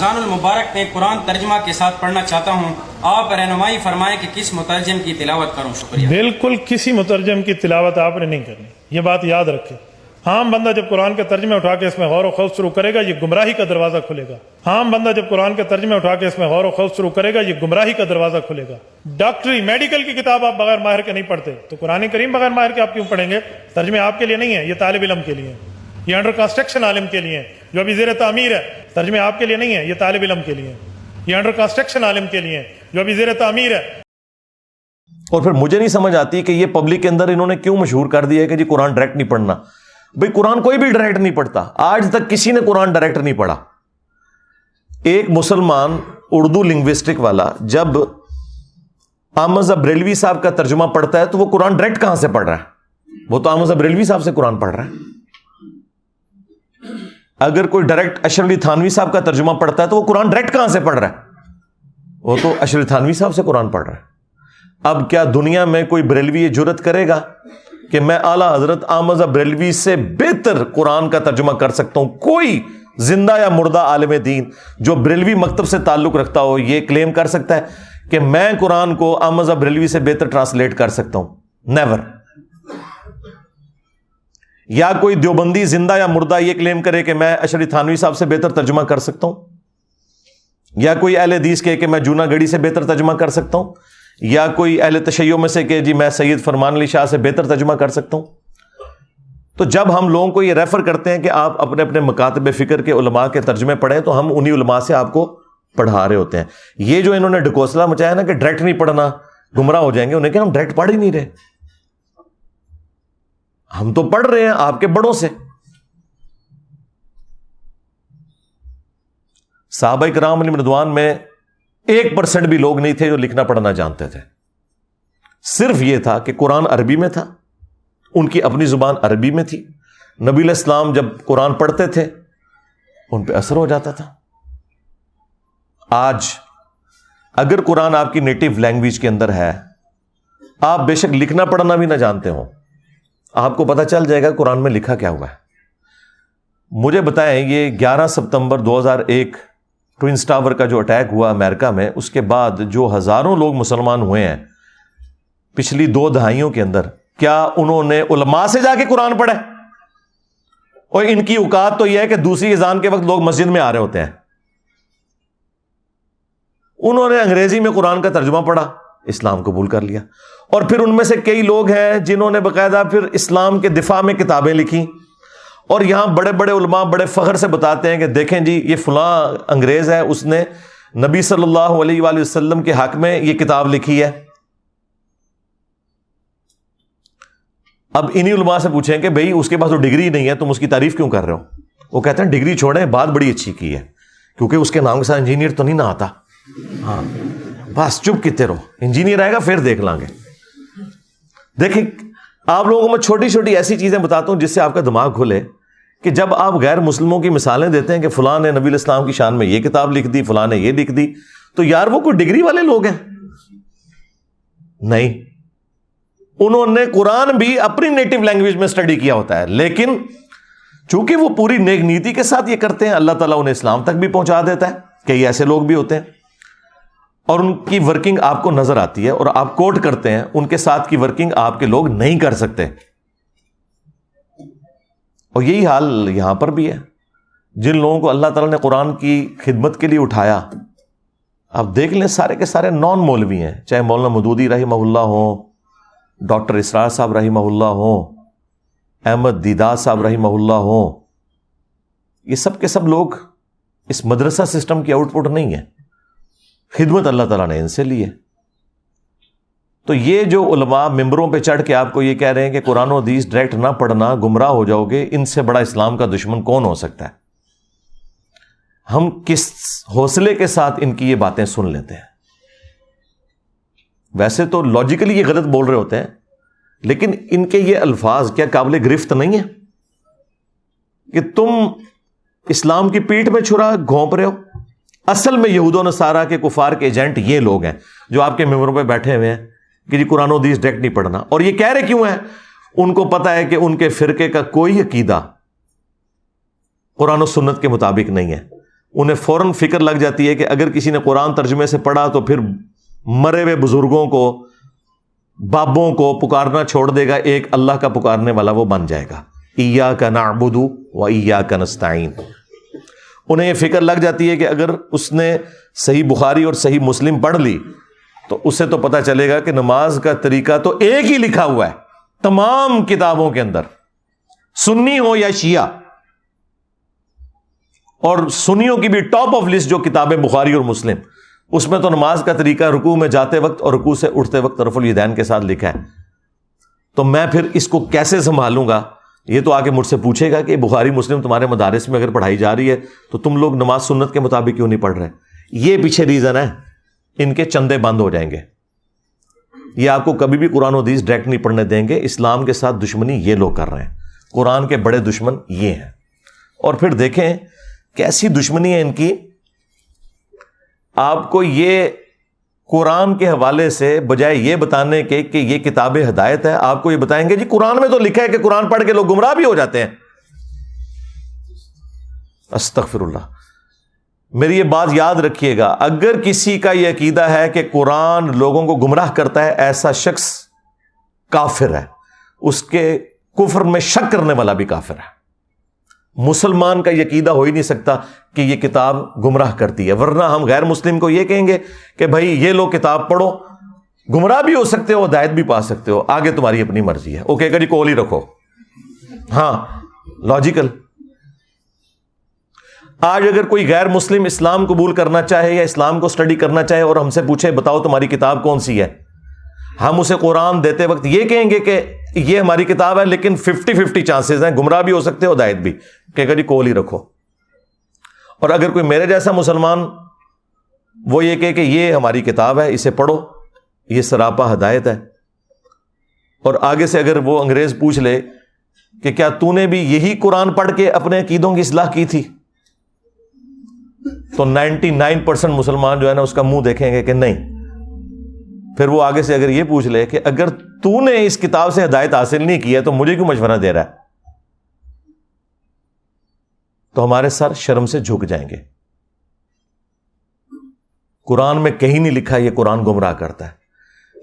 رمضان المبارک میں قرآن ترجمہ کے ساتھ پڑھنا چاہتا ہوں، آپ رہنمائی فرمائیں کہ کس مترجم کی تلاوت کروں؟ شکریہ۔ بالکل کسی مترجم کی تلاوت آپ نے نہیں کرنی، یہ بات یاد رکھیں۔ عام بندہ جب قرآن کے ترجمے اٹھا کے اس میں غور و خوض شروع کرے گا، یہ گمراہی کا دروازہ کھلے گا۔ عام بندہ جب قرآن کے ترجمے اٹھا کے اس میں غور و خوض شروع کرے گا، یہ گمراہی کا دروازہ کھلے گا۔ ڈاکٹری میڈیکل کی کتاب آپ بغیر ماہر کے نہیں پڑھتے، تو قرآن کریم بغیر ماہر کے آپ کیوں پڑھیں گے؟ ترجمے آپ کے لیے نہیں ہے، یہ طالب علم کے لیے ہیں، یہ انڈر کنسٹرکشن عالم کے لیے ہیں جو ابھی زیر تعمیر ہے۔ ترجمے آپ کے لیے نہیں ہے، یہ طالب علم کے لیے ہیں، یہ انڈر کنسٹرکشن عالم کے لیے ہیں جو ابھی زیر تعمیر ہے۔ اور پھر مجھے نہیں سمجھ آتی کہ یہ پبلک کے اندر انہوں نے کیوں مشہور کر دیا ہے کہ جی قرآن ڈائریکٹ نہیں پڑھنا۔ بھئی قرآن کوئی بھی ڈائریکٹ نہیں پڑھتا، آج تک کسی نے قرآن ڈائریکٹ نہیں پڑھا۔ ایک مسلمان اردو لنگوسٹک والا جب احمد بریلوی صاحب کا ترجمہ پڑھتا ہے تو وہ قرآن ڈائریکٹ کہاں سے پڑھ رہا ہے؟ وہ تو احمد بریلوی صاحب سے قرآن پڑھ رہا ہے۔ اگر کوئی ڈائریکٹ اشرف علی تھانوی صاحب کا ترجمہ پڑھتا ہے تو وہ قرآن ڈائریکٹ کہاں سے پڑھ رہا ہے؟ وہ تو اشرف علی تھانوی صاحب سے قرآن پڑھ رہا ہے۔ اب کیا دنیا میں کوئی بریلوی یہ جرت کرے گا کہ میں اعلیٰ حضرت احمد بریلوی سے بہتر قرآن کا ترجمہ کر سکتا ہوں؟ کوئی زندہ یا مردہ عالم دین جو بریلوی مکتب سے تعلق رکھتا ہو یہ کلیم کر سکتا ہے کہ میں قرآن کو احمد بریلوی سے بہتر ٹرانسلیٹ کر سکتا ہوں؟ نیور۔ یا کوئی دیوبندی زندہ یا مردہ یہ کلیم کرے کہ میں اشرف علی تھانوی صاحب سے بہتر ترجمہ کر سکتا ہوں؟ یا کوئی اہل حدیث کہے کہ میں جونا گڑھی سے بہتر ترجمہ کر سکتا ہوں؟ یا کوئی اہل تشیع میں سے کہ جی میں سید فرمان علی شاہ سے بہتر ترجمہ کر سکتا ہوں؟ تو جب ہم لوگوں کو یہ ریفر کرتے ہیں کہ آپ اپنے اپنے مکاتب فکر کے علماء کے ترجمے پڑھیں تو ہم انہی علماء سے آپ کو پڑھا رہے ہوتے ہیں۔ یہ جو انہوں نے ڈکوسلا مچایا نا کہ ڈائریکٹ نہیں پڑھنا گمراہ ہو جائیں گے، انہیں کہ ہم ڈائریکٹ پڑھ ہی نہیں رہے، ہم تو پڑھ رہے ہیں آپ کے بڑوں سے۔ صحابہ کرام علیہم رضوان میں 1% بھی لوگ نہیں تھے جو لکھنا پڑھنا جانتے تھے۔ صرف یہ تھا کہ قرآن عربی میں تھا، ان کی اپنی زبان عربی میں تھی، نبی علیہ السلام جب قرآن پڑھتے تھے ان پہ اثر ہو جاتا تھا۔ آج اگر قرآن آپ کی نیٹو لینگویج کے اندر ہے، آپ بے شک لکھنا پڑھنا بھی نہ جانتے ہوں، آپ کو پتہ چل جائے گا قرآن میں لکھا کیا ہوا ہے۔ مجھے بتائیں، یہ 11 ستمبر 2001 ٹوئنس ٹاور کا جو اٹیک ہوا امریکہ میں، اس کے بعد جو ہزاروں لوگ مسلمان ہوئے ہیں پچھلی 2 دہائیوں کے اندر، کیا انہوں نے علماء سے جا کے قرآن پڑھا؟ اور ان کی اوقات تو یہ ہے کہ دوسری اذان کے وقت لوگ مسجد میں آ رہے ہوتے ہیں، انہوں نے انگریزی میں قرآن کا ترجمہ پڑھا، اسلام قبول کر لیا۔ اور پھر ان میں سے کئی لوگ ہیں جنہوں نے باقاعدہ پھر اسلام کے دفاع میں کتابیں لکھی، اور یہاں بڑے بڑے علماء بڑے فخر سے بتاتے ہیں کہ دیکھیں جی یہ فلاں انگریز ہے، اس نے نبی صلی اللہ علیہ وآلہ وسلم کے حق میں یہ کتاب لکھی ہے۔ اب انہی علماء سے پوچھیں کہ بھئی اس کے پاس تو ڈگری نہیں ہے، تم اس کی تعریف کیوں کر رہے ہو؟ وہ کہتے ہیں ڈگری چھوڑیں، بات بڑی اچھی کی ہے، کیونکہ اس کے نام کے ساتھ انجینئر تو نہیں نہ آتا۔ ہاں بس چپ کیتے رہو، انجینئر آئے گا پھر دیکھ لیں گے۔ دیکھیں آپ لوگوں کو میں چھوٹی چھوٹی ایسی چیزیں بتاتا ہوں جس سے آپ کا دماغ کھلے، کہ جب آپ غیر مسلموں کی مثالیں دیتے ہیں کہ فلاں نے نبی علیہ السلام کی شان میں یہ کتاب لکھ دی، فلاں نے یہ لکھ دی، تو یار وہ کوئی ڈگری والے لوگ ہیں؟ نہیں، انہوں نے قرآن بھی اپنی نیٹو لینگویج میں اسٹڈی کیا ہوتا ہے، لیکن چونکہ وہ پوری نیک نیتی کے ساتھ یہ کرتے ہیں، اللہ تعالیٰ انہیں اسلام تک بھی پہنچا دیتا ہے۔ کئی ایسے لوگ بھی ہوتے ہیں اور ان کی ورکنگ آپ کو نظر آتی ہے اور آپ کوٹ کرتے ہیں، ان کے ساتھ کی ورکنگ آپ کے لوگ نہیں کر سکتے۔ اور یہی حال یہاں پر بھی ہے، جن لوگوں کو اللہ تعالیٰ نے قرآن کی خدمت کے لیے اٹھایا، آپ دیکھ لیں سارے کے سارے نان مولوی ہیں، چاہے مولانا مودودی رحمہ اللہ ہوں، ڈاکٹر اسرار صاحب رحمہ اللہ ہوں، احمد دیدار صاحب رحمہ اللہ ہوں، یہ سب کے سب لوگ اس مدرسہ سسٹم کی آؤٹ پٹ نہیں ہے، خدمت اللہ تعالیٰ نے ان سے لی ہے۔ تو یہ جو علماء ممبروں پہ چڑھ کے آپ کو یہ کہہ رہے ہیں کہ قرآن و حدیث ڈائریکٹ نہ پڑھنا گمراہ ہو جاؤ گے، ان سے بڑا اسلام کا دشمن کون ہو سکتا ہے؟ ہم کس حوصلے کے ساتھ ان کی یہ باتیں سن لیتے ہیں؟ ویسے تو لاجیکلی یہ غلط بول رہے ہوتے ہیں، لیکن ان کے یہ الفاظ کیا قابل گرفت نہیں ہے کہ تم اسلام کی پیٹھ میں چھرا گھونپ رہے ہو؟ اصل میں یہود و نصارہ کے کفار کے ایجنٹ یہ لوگ ہیں جو آپ کے ممبروں پہ بیٹھے ہوئے ہیں کہ جی قرآن و حدیث ڈائریکٹ نہیں پڑھنا، اور یہ کہہ رہے کیوں ہیں؟ ان کو پتا ہے کہ ان کے فرقے کا کوئی عقیدہ قرآن و سنت کے مطابق نہیں ہے، انہیں فوراً فکر لگ جاتی ہے کہ اگر کسی نے قرآن ترجمے سے پڑھا تو پھر مرے ہوئے بزرگوں کو، بابوں کو پکارنا چھوڑ دے گا، ایک اللہ کا پکارنے والا وہ بن جائے گا۔ ایاک نعبد و ایاک نستعین۔ انہیں یہ فکر لگ جاتی ہے کہ اگر اس نے صحیح بخاری اور صحیح مسلم پڑھ لی تو اسے تو پتہ چلے گا کہ نماز کا طریقہ تو ایک ہی لکھا ہوا ہے تمام کتابوں کے اندر، سنی ہو یا شیعہ، اور سنیوں کی بھی ٹاپ آف لسٹ جو کتابیں بخاری اور مسلم، اس میں تو نماز کا طریقہ رکوع میں جاتے وقت اور رکوع سے اٹھتے وقت رفع الیدین کے ساتھ لکھا ہے۔ تو میں پھر اس کو کیسے سنبھالوں گا؟ یہ تو آگے مجھ سے پوچھے گا کہ بخاری مسلم تمہارے مدارس میں اگر پڑھائی جا رہی ہے تو تم لوگ نماز سنت کے مطابق کیوں نہیں پڑھ رہے؟ یہ پیچھے ریزن ہے، ان کے چندے بند ہو جائیں گے، یہ آپ کو کبھی بھی قرآن و حدیث ڈائریکٹ نہیں پڑھنے دیں گے۔ اسلام کے ساتھ دشمنی یہ لوگ کر رہے ہیں، قرآن کے بڑے دشمن یہ ہیں۔ اور پھر دیکھیں کیسی دشمنی ہے ان کی، آپ کو یہ قرآن کے حوالے سے بجائے یہ بتانے کے کہ یہ کتاب ہدایت ہے، آپ کو یہ بتائیں گے جی قرآن میں تو لکھا ہے کہ قرآن پڑھ کے لوگ گمراہ بھی ہو جاتے ہیں۔ استغفر اللہ۔ میری یہ بات یاد رکھیے گا، اگر کسی کا یہ عقیدہ ہے کہ قرآن لوگوں کو گمراہ کرتا ہے، ایسا شخص کافر ہے، اس کے کفر میں شک کرنے والا بھی کافر ہے۔ مسلمان کا یہ عقیدہ ہو ہی نہیں سکتا کہ یہ کتاب گمراہ کرتی ہے، ورنہ ہم غیر مسلم کو یہ کہیں گے کہ بھائی یہ لو کتاب پڑھو، گمراہ بھی ہو سکتے ہو، ہدایت بھی پا سکتے ہو، آگے تمہاری اپنی مرضی ہے۔ اوکے کہ جی کول ہی رکھو، ہاں لاجیکل۔ آج اگر کوئی غیر مسلم اسلام قبول کرنا چاہے یا اسلام کو سٹڈی کرنا چاہے اور ہم سے پوچھے بتاؤ تمہاری کتاب کون سی ہے، ہم اسے قرآن دیتے وقت یہ کہیں گے کہ یہ ہماری کتاب ہے، لیکن 50-50 چانسز ہیں، گمراہ بھی ہو سکتے ہو، ہدایت بھی، کہ جی کول ہی رکھو۔ اور اگر کوئی میرے جیسا مسلمان وہ یہ کہ یہ ہماری کتاب ہے، اسے پڑھو، یہ سراپا ہدایت ہے، اور آگے سے اگر وہ انگریز پوچھ لے کہ کیا تو نے بھی یہی قرآن پڑھ کے اپنے عقیدوں کی اصلاح کی تھی، تو 99% مسلمان جو ہے نا اس کا منہ دیکھیں گے کہ نہیں۔ پھر وہ آگے سے اگر یہ پوچھ لے کہ اگر تو نے اس کتاب سے ہدایت حاصل نہیں کی ہے تو مجھے کیوں مشورہ دے رہا ہے، تو ہمارے سر شرم سے جھک جائیں گے۔ قرآن میں کہیں نہیں لکھا یہ قرآن گمراہ کرتا ہے۔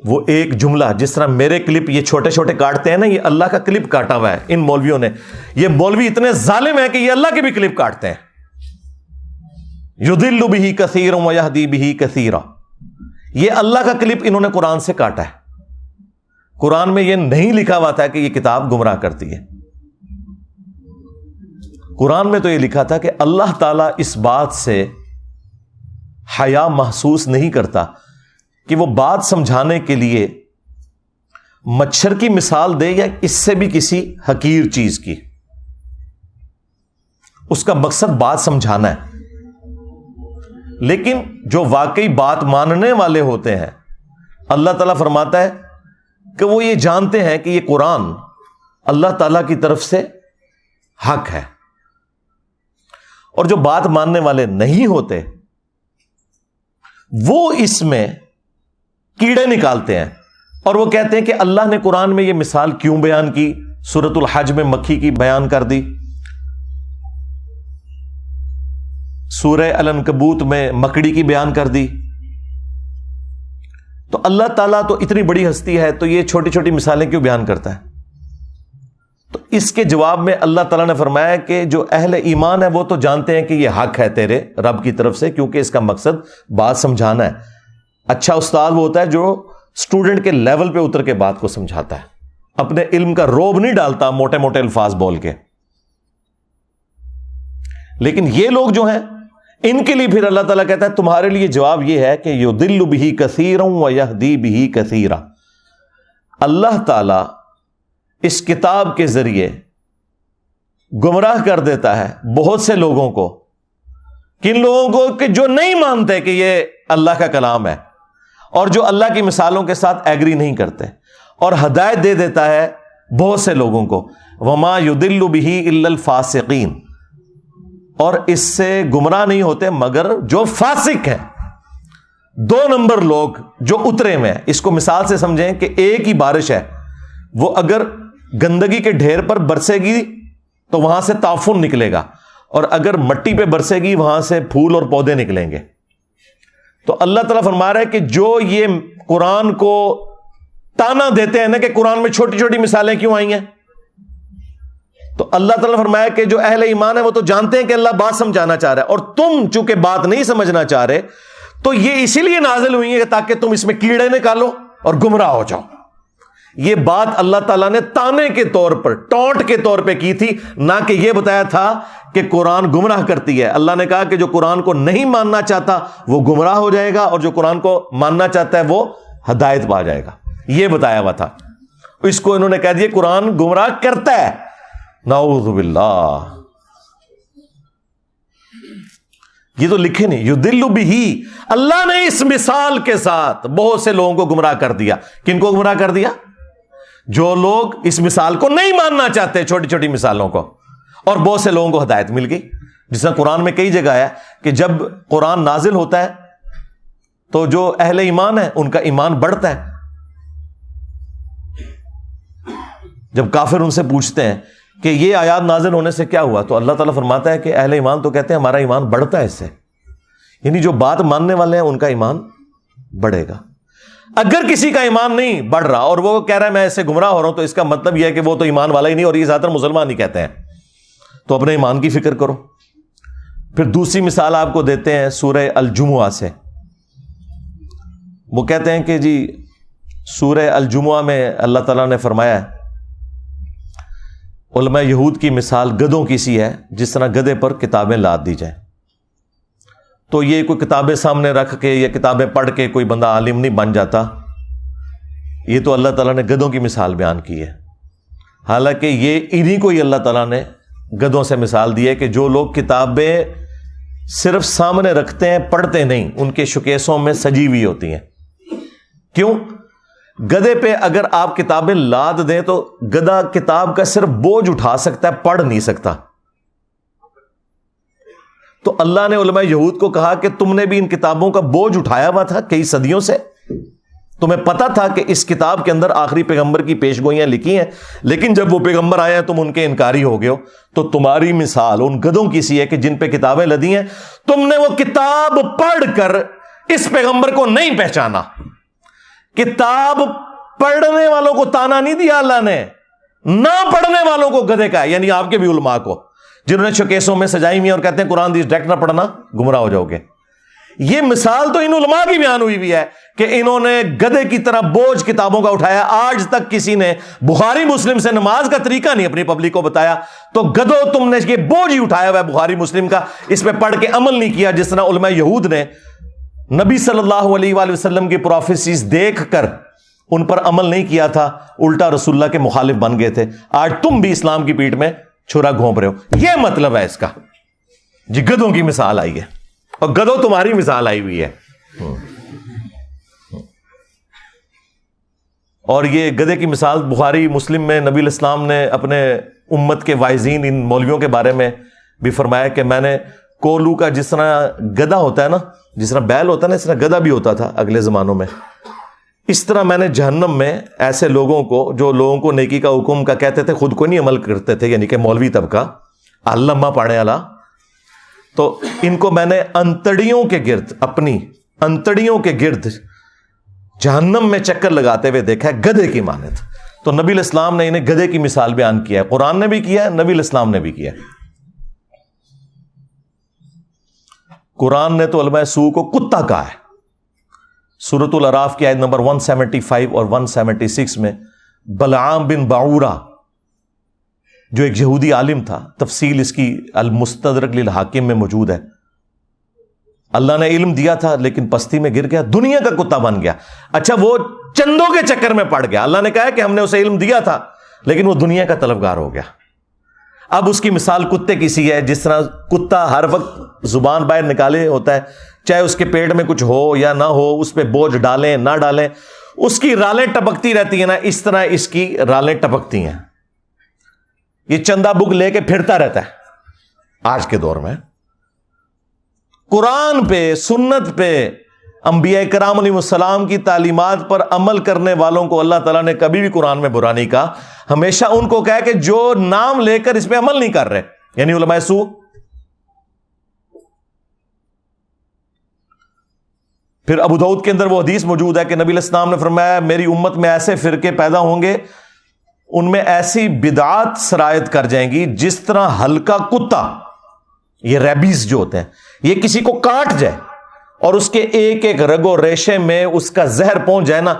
وہ ایک جملہ، جس طرح میرے کلپ یہ چھوٹے چھوٹے کاٹتے ہیں نا، یہ اللہ کا کلپ کاٹا ہوا ہے ان مولویوں نے۔ یہ مولوی اتنے ظالم ہیں کہ یہ اللہ کے بھی کلپ کاٹتے ہیں۔ یضل بہ کثیرا ویہدی بہ کثیرا، یہ اللہ کا کلپ انہوں نے قرآن سے کاٹا ہے۔ قرآن میں یہ نہیں لکھا ہوا تھا کہ یہ کتاب گمراہ کرتی ہے۔ قرآن میں تو یہ لکھا تھا کہ اللہ تعالیٰ اس بات سے حیا محسوس نہیں کرتا کہ وہ بات سمجھانے کے لیے مچھر کی مثال دے یا اس سے بھی کسی حقیر چیز کی، اس کا مقصد بات سمجھانا ہے۔ لیکن جو واقعی بات ماننے والے ہوتے ہیں، اللہ تعالیٰ فرماتا ہے کہ وہ یہ جانتے ہیں کہ یہ قرآن اللہ تعالیٰ کی طرف سے حق ہے، اور جو بات ماننے والے نہیں ہوتے وہ اس میں کیڑے نکالتے ہیں، اور وہ کہتے ہیں کہ اللہ نے قرآن میں یہ مثال کیوں بیان کی، سورۃ الحج میں مکھی کی بیان کر دی، سورہ العنکبوت میں مکڑی کی بیان کر دی، تو اللہ تعالیٰ تو اتنی بڑی ہستی ہے تو یہ چھوٹی چھوٹی مثالیں کیوں بیان کرتا ہے؟ تو اس کے جواب میں اللہ تعالیٰ نے فرمایا کہ جو اہل ایمان ہے وہ تو جانتے ہیں کہ یہ حق ہے تیرے رب کی طرف سے، کیونکہ اس کا مقصد بات سمجھانا ہے۔ اچھا استاد وہ ہوتا ہے جو اسٹوڈنٹ کے لیول پہ اتر کے بات کو سمجھاتا ہے، اپنے علم کا روب نہیں ڈالتا موٹے موٹے الفاظ بول کے۔ لیکن یہ لوگ جو ہیں ان کے لیے پھر اللہ تعالیٰ کہتا ہے تمہارے لیے جواب یہ ہے کہ یضل بہ کثیرا ویہدی بہ کثیرا، اللہ تعالیٰ اس کتاب کے ذریعے گمراہ کر دیتا ہے بہت سے لوگوں کو، کن لوگوں کو کہ جو نہیں مانتے کہ یہ اللہ کا کلام ہے اور جو اللہ کی مثالوں کے ساتھ ایگری نہیں کرتے، اور ہدایت دے دیتا ہے بہت سے لوگوں کو۔ وما یضل بہ الا الفاسقین، اور اس سے گمراہ نہیں ہوتے مگر جو فاسق ہیں، 2 نمبر لوگ جو اترے میں ہیں۔ اس کو مثال سے سمجھیں کہ ایک ہی بارش ہے، وہ اگر گندگی کے ڈھیر پر برسے گی تو وہاں سے تعفن نکلے گا، اور اگر مٹی پہ برسے گی وہاں سے پھول اور پودے نکلیں گے. تو اللہ تعالیٰ فرما رہا ہے کہ جو یہ قرآن کو تانا دیتے ہیں نا کہ قرآن میں چھوٹی چھوٹی مثالیں کیوں آئی ہیں, تو اللہ تعالیٰ نے فرمایا کہ جو اہل ایمان ہے وہ تو جانتے ہیں کہ اللہ بات سمجھانا چاہ رہا ہے, اور تم چونکہ بات نہیں سمجھنا چاہ رہے تو یہ اسی لیے نازل ہوئی ہے تاکہ تم اس میں کیڑے نکالو اور گمراہ ہو جاؤ. یہ بات اللہ تعالیٰ نے تانے کے طور پر, ٹونٹ کے طور پہ کی تھی, نہ کہ یہ بتایا تھا کہ قرآن گمراہ کرتی ہے. اللہ نے کہا کہ جو قرآن کو نہیں ماننا چاہتا وہ گمراہ ہو جائے گا, اور جو قرآن کو ماننا چاہتا ہے وہ ہدایت پا جائے گا, یہ بتایا ہوا تھا. اس کو انہوں نے کہہ دیا قرآن گمراہ کرتا ہے. نعوذ باللہ, یہ تو لکھے نہیں. یضل بہ, اللہ نے اس مثال کے ساتھ بہت سے لوگوں کو گمراہ کر دیا. کن کو گمراہ کر دیا؟ جو لوگ اس مثال کو نہیں ماننا چاہتے, چھوٹی چھوٹی مثالوں کو, اور بہت سے لوگوں کو ہدایت مل گئی. جس طرح قرآن میں کئی جگہ ہے کہ جب قرآن نازل ہوتا ہے تو جو اہل ایمان ہے ان کا ایمان بڑھتا ہے. جب کافر ان سے پوچھتے ہیں کہ یہ آیات نازل ہونے سے کیا ہوا, تو اللہ تعالیٰ فرماتا ہے کہ اہل ایمان تو کہتے ہیں ہمارا ایمان بڑھتا ہے اس سے. یعنی جو بات ماننے والے ہیں ان کا ایمان بڑھے گا. اگر کسی کا ایمان نہیں بڑھ رہا اور وہ کہہ رہا ہے میں اس سے گمراہ ہو رہا ہوں, تو اس کا مطلب یہ ہے کہ وہ تو ایمان والا ہی نہیں, اور یہ زیادہ تر مسلمان ہی کہتے ہیں. تو اپنے ایمان کی فکر کرو. پھر دوسری مثال آپ کو دیتے ہیں سورہ الجمعہ سے. وہ کہتے ہیں کہ جی سورہ الجمعہ میں اللہ تعالیٰ نے فرمایا ہے علماء یہود کی مثال گدھوں کی سی ہے, جس طرح گدھے پر کتابیں لاد دی جائیں. تو یہ کوئی کتابیں سامنے رکھ کے یا کتابیں پڑھ کے کوئی بندہ عالم نہیں بن جاتا. یہ تو اللہ تعالیٰ نے گدھوں کی مثال بیان کی ہے. حالانکہ یہ انہی کو ہی اللہ تعالیٰ نے گدھوں سے مثال دی ہے کہ جو لوگ کتابیں صرف سامنے رکھتے ہیں, پڑھتے نہیں, ان کے شوکیسوں میں سجی ہوئی ہوتی ہیں. کیوں؟ گدھے پہ اگر آپ کتابیں لاد دیں تو گدھا کتاب کا صرف بوجھ اٹھا سکتا ہے, پڑھ نہیں سکتا. تو اللہ نے علماء یہود کو کہا کہ تم نے بھی ان کتابوں کا بوجھ اٹھایا ہوا تھا کئی صدیوں سے, تمہیں پتا تھا کہ اس کتاب کے اندر آخری پیغمبر کی پیش گوئیاں لکھی ہیں, لیکن جب وہ پیغمبر آئے ہیں تم ان کے انکاری ہو گئے ہو. تو تمہاری مثال ان گدھوں کی سی ہے کہ جن پہ کتابیں لدی ہیں, تم نے وہ کتاب پڑھ کر اس پیغمبر کو نہیں پہچانا. کتاب پڑھنے والوں کو تانا نہیں دیا اللہ نے, نہ پڑھنے والوں کو گدھے کا, یعنی آپ کے بھی علماء کو جنہوں نے شوکیسوں میں سجائی ہوئی اور کہتے ہیں قرآن حدیث ڈائریکٹ نہ پڑھنا گمراہ ہو جاؤ گے. یہ مثال تو ان علماء کی بیان ہوئی ہے کہ انہوں نے گدھے کی طرح بوجھ کتابوں کا اٹھایا. آج تک کسی نے بخاری مسلم سے نماز کا طریقہ نہیں اپنی پبلک کو بتایا. تو گدھو تم نے یہ بوجھ ہی اٹھایا ہوا ہے بخاری مسلم کا, اس پہ پڑھ کے عمل نہیں کیا. جس طرح علماء یہود نے نبی صلی اللہ علیہ وآلہ وسلم کی پروفیسیز دیکھ کر ان پر عمل نہیں کیا تھا, الٹا رسول اللہ کے مخالف بن گئے تھے. آج تم بھی اسلام کی پیٹھ میں چھرا گھونپ رہے ہو. یہ مطلب ہے اس کا. جی گدھوں کی مثال آئی ہے, اور گدھوں تمہاری مثال آئی ہوئی ہے. اور یہ گدھے کی مثال بخاری مسلم میں نبی الاسلام نے اپنے امت کے واعظین ان مولویوں کے بارے میں بھی فرمایا کہ میں نے کولو کا, جس طرح گدھا ہوتا ہے نا, جس طرح بیل ہوتا ہے نا, اس طرح گدھا بھی ہوتا تھا اگلے زمانوں میں. اس طرح میں نے جہنم میں ایسے لوگوں کو جو لوگوں کو نیکی کا حکم کا کہتے تھے, خود کو نہیں عمل کرتے تھے, یعنی کہ مولوی طبقہ, علامہ پاڑھنے والا, تو ان کو میں نے انتڑیوں کے گرد, اپنی انتڑیوں کے گرد جہنم میں چکر لگاتے ہوئے دیکھا ہے گدھے کی مانند. تو نبی الاسلام نے انہیں گدھے کی مثال بیان کیا ہے. قرآن نے بھی کیا ہے, نبی الاسلام نے بھی کیا ہے. قرآن نے تو علماء سو کو کتا کہا ہے. سورۃ الاعراف کی آیت نمبر 175 اور 176 میں بلعام بن باعورہ جو ایک یہودی عالم تھا, تفصیل اس کی المستدرک للحاکم میں موجود ہے. اللہ نے علم دیا تھا لیکن پستی میں گر گیا, دنیا کا کتا بن گیا. اچھا وہ چندوں کے چکر میں پڑ گیا. اللہ نے کہا کہ ہم نے اسے علم دیا تھا لیکن وہ دنیا کا طلبگار ہو گیا. اب اس کی مثال کتے کی سی ہے. جس طرح کتا ہر وقت زبان باہر نکالے ہوتا ہے, چاہے اس کے پیٹ میں کچھ ہو یا نہ ہو, اس پہ بوجھ ڈالیں نہ ڈالیں, اس کی رالیں ٹپکتی رہتی ہیں نا, اس طرح اس کی رالیں ٹپکتی ہیں. یہ چندہ بک لے کے پھرتا رہتا ہے آج کے دور میں. قرآن پہ, سنت پہ, انبیاء کرام علیہ السلام کی تعلیمات پر عمل کرنے والوں کو اللہ تعالیٰ نے کبھی بھی قرآن میں برا نہیں کہا. ہمیشہ ان کو کہا کہ جو نام لے کر اس پہ عمل نہیں کر رہے, یعنی علماء سو, پھر ابو داؤد کے اندر وہ حدیث موجود ہے کہ نبی علیہ السلام نے فرمایا میری امت میں ایسے فرقے پیدا ہوں گے، ان میں ایسی بدعات سرایت کر جائیں گی جس طرح ہلکا کتا، یہ ریبیز جو ہوتے ہیں، یہ کسی کو کاٹ جائے اور اس کے ایک ایک رگ و ریشے میں اس کا زہر پہنچ جائے نا،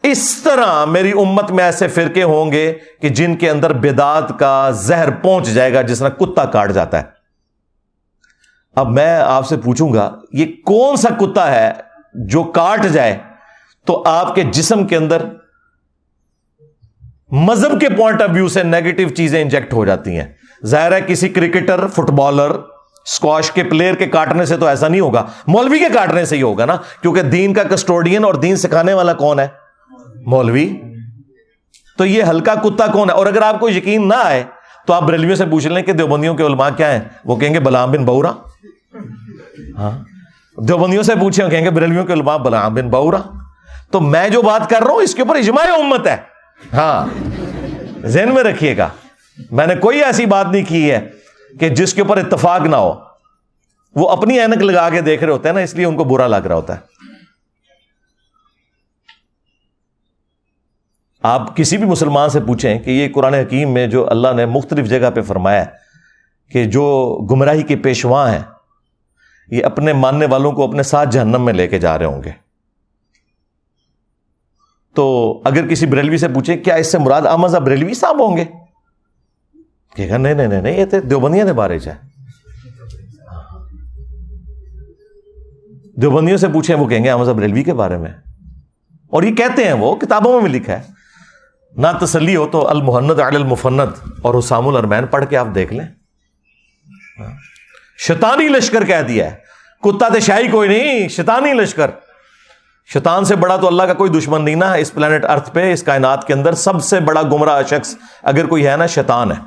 اس طرح میری امت میں ایسے فرقے ہوں گے کہ جن کے اندر بدعات کا زہر پہنچ جائے گا جس طرح کتا کاٹ جاتا ہے۔ اب میں آپ سے پوچھوں گا یہ کون سا کتا ہے جو کاٹ جائے تو آپ کے جسم کے اندر مذہب کے پوائنٹ آف ویو سے نیگیٹو چیزیں انجیکٹ ہو جاتی ہیں؟ ظاہر ہے کسی کرکٹر، فٹ بالر، اسکواش کے پلیئر کے کاٹنے سے تو ایسا نہیں ہوگا، مولوی کے کاٹنے سے ہی ہوگا نا، کیونکہ دین کا کسٹوڈین اور دین سکھانے والا کون ہے؟ مولوی۔ تو یہ ہلکا کتا کون ہے؟ اور اگر آپ کو یقین نہ آئے تو آپ بریلویوں سے پوچھ لیں کہ دیوبندیوں کے علماء کیا ہیں، وہ کہیں گے بلعام بن بورا۔ ہاں، دیوبندیوں سے پوچھیں، وہ کہیں گے بریلویوں کے علماء بلعام بن بورا۔ تو میں جو بات کر رہا ہوں اس کے اوپر اجماع امت ہے، ہاں ذہن میں رکھیے گا، میں نے کوئی ایسی بات نہیں کی ہے کہ جس کے اوپر اتفاق نہ ہو۔ وہ اپنی اینک لگا کے دیکھ رہے ہوتے ہیں نا، اس لیے ان کو برا لگ رہا ہوتا ہے۔ آپ کسی بھی مسلمان سے پوچھیں کہ یہ قرآن حکیم میں جو اللہ نے مختلف جگہ پہ فرمایا ہے کہ جو گمراہی کے پیشواں ہیں یہ اپنے ماننے والوں کو اپنے ساتھ جہنم میں لے کے جا رہے ہوں گے، تو اگر کسی بریلوی سے پوچھیں کیا اس سے مراد احمد صاحب بریلوی صاحب ہوں گے، کہے گا نہیں یہ تو دیوبندیاں دے بارے چ ہے۔ دیوبندیوں سے پوچھیں وہ کہیں گے احمد صاحب بریلوی کے بارے میں، اور یہ کہتے ہیں، وہ کتابوں میں بھی لکھا ہے۔ نہ تسلی ہو تو المحند علی المفند اور حسام الارمین پڑھ کے آپ دیکھ لیں، شیطانی لشکر کہہ دیا ہے، کتا تے شاہی کوئی نہیں، شیطانی لشکر۔ شیطان سے بڑا تو اللہ کا کوئی دشمن نہیں نا، اس پلانٹ ارتھ پہ، اس کائنات کے اندر سب سے بڑا گمراہ شخص اگر کوئی ہے نا، شیطان ہے۔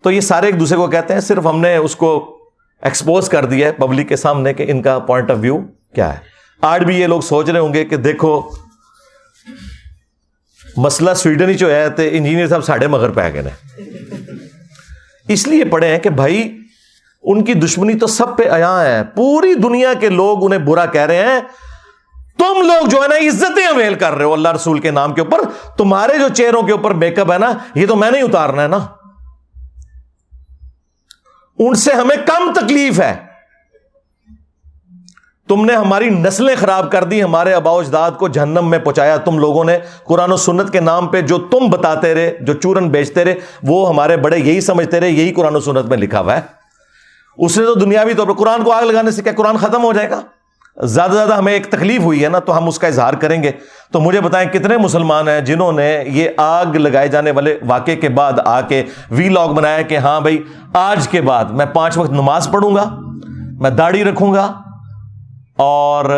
تو یہ سارے ایک دوسرے کو کہتے ہیں، صرف ہم نے اس کو ایکسپوز کر دیا ہے پبلک کے سامنے کہ ان کا پوائنٹ آف ویو کیا ہے۔ آج بھی یہ لوگ سوچ رہے ہوں گے کہ دیکھو مسئلہ سویڈن ہی جو ہے تو انجینئر صاحب ساڑھے مگر پہ گئے ہیں، اس لیے پڑھے ہیں کہ بھائی ان کی دشمنی تو سب پہ عیاں ہے، پوری دنیا کے لوگ انہیں برا کہہ رہے ہیں، تم لوگ جو ہے نا عزتیں اویل کر رہے ہو اللہ رسول کے نام کے اوپر، تمہارے جو چہروں کے اوپر میک اپ ہے نا یہ تو میں نہیں اتارنا ہے نا، ان سے ہمیں کم تکلیف ہے، تم نے ہماری نسلیں خراب کر دی، ہمارے آباء و اجداد کو جہنم میں پہنچایا تم لوگوں نے، قرآن و سنت کے نام پہ جو تم بتاتے رہے، جو چورن بیچتے رہے، وہ ہمارے بڑے یہی سمجھتے رہے یہی قرآن و سنت میں لکھا ہوا ہے۔ اس نے تو دنیاوی طور پر قرآن کو آگ لگانے سے کیا قرآن ختم ہو جائے گا؟ زیادہ سے زیادہ ہمیں ایک تکلیف ہوئی ہے نا تو ہم اس کا اظہار کریں گے۔ تو مجھے بتائیں کتنے مسلمان ہیں جنہوں نے یہ آگ لگائے جانے والے واقعے کے بعد آ کے وی لاگ بنایا کہ ہاں بھائی آج کے بعد میں 5 وقت نماز پڑھوں گا، میں داڑھی رکھوں گا، اور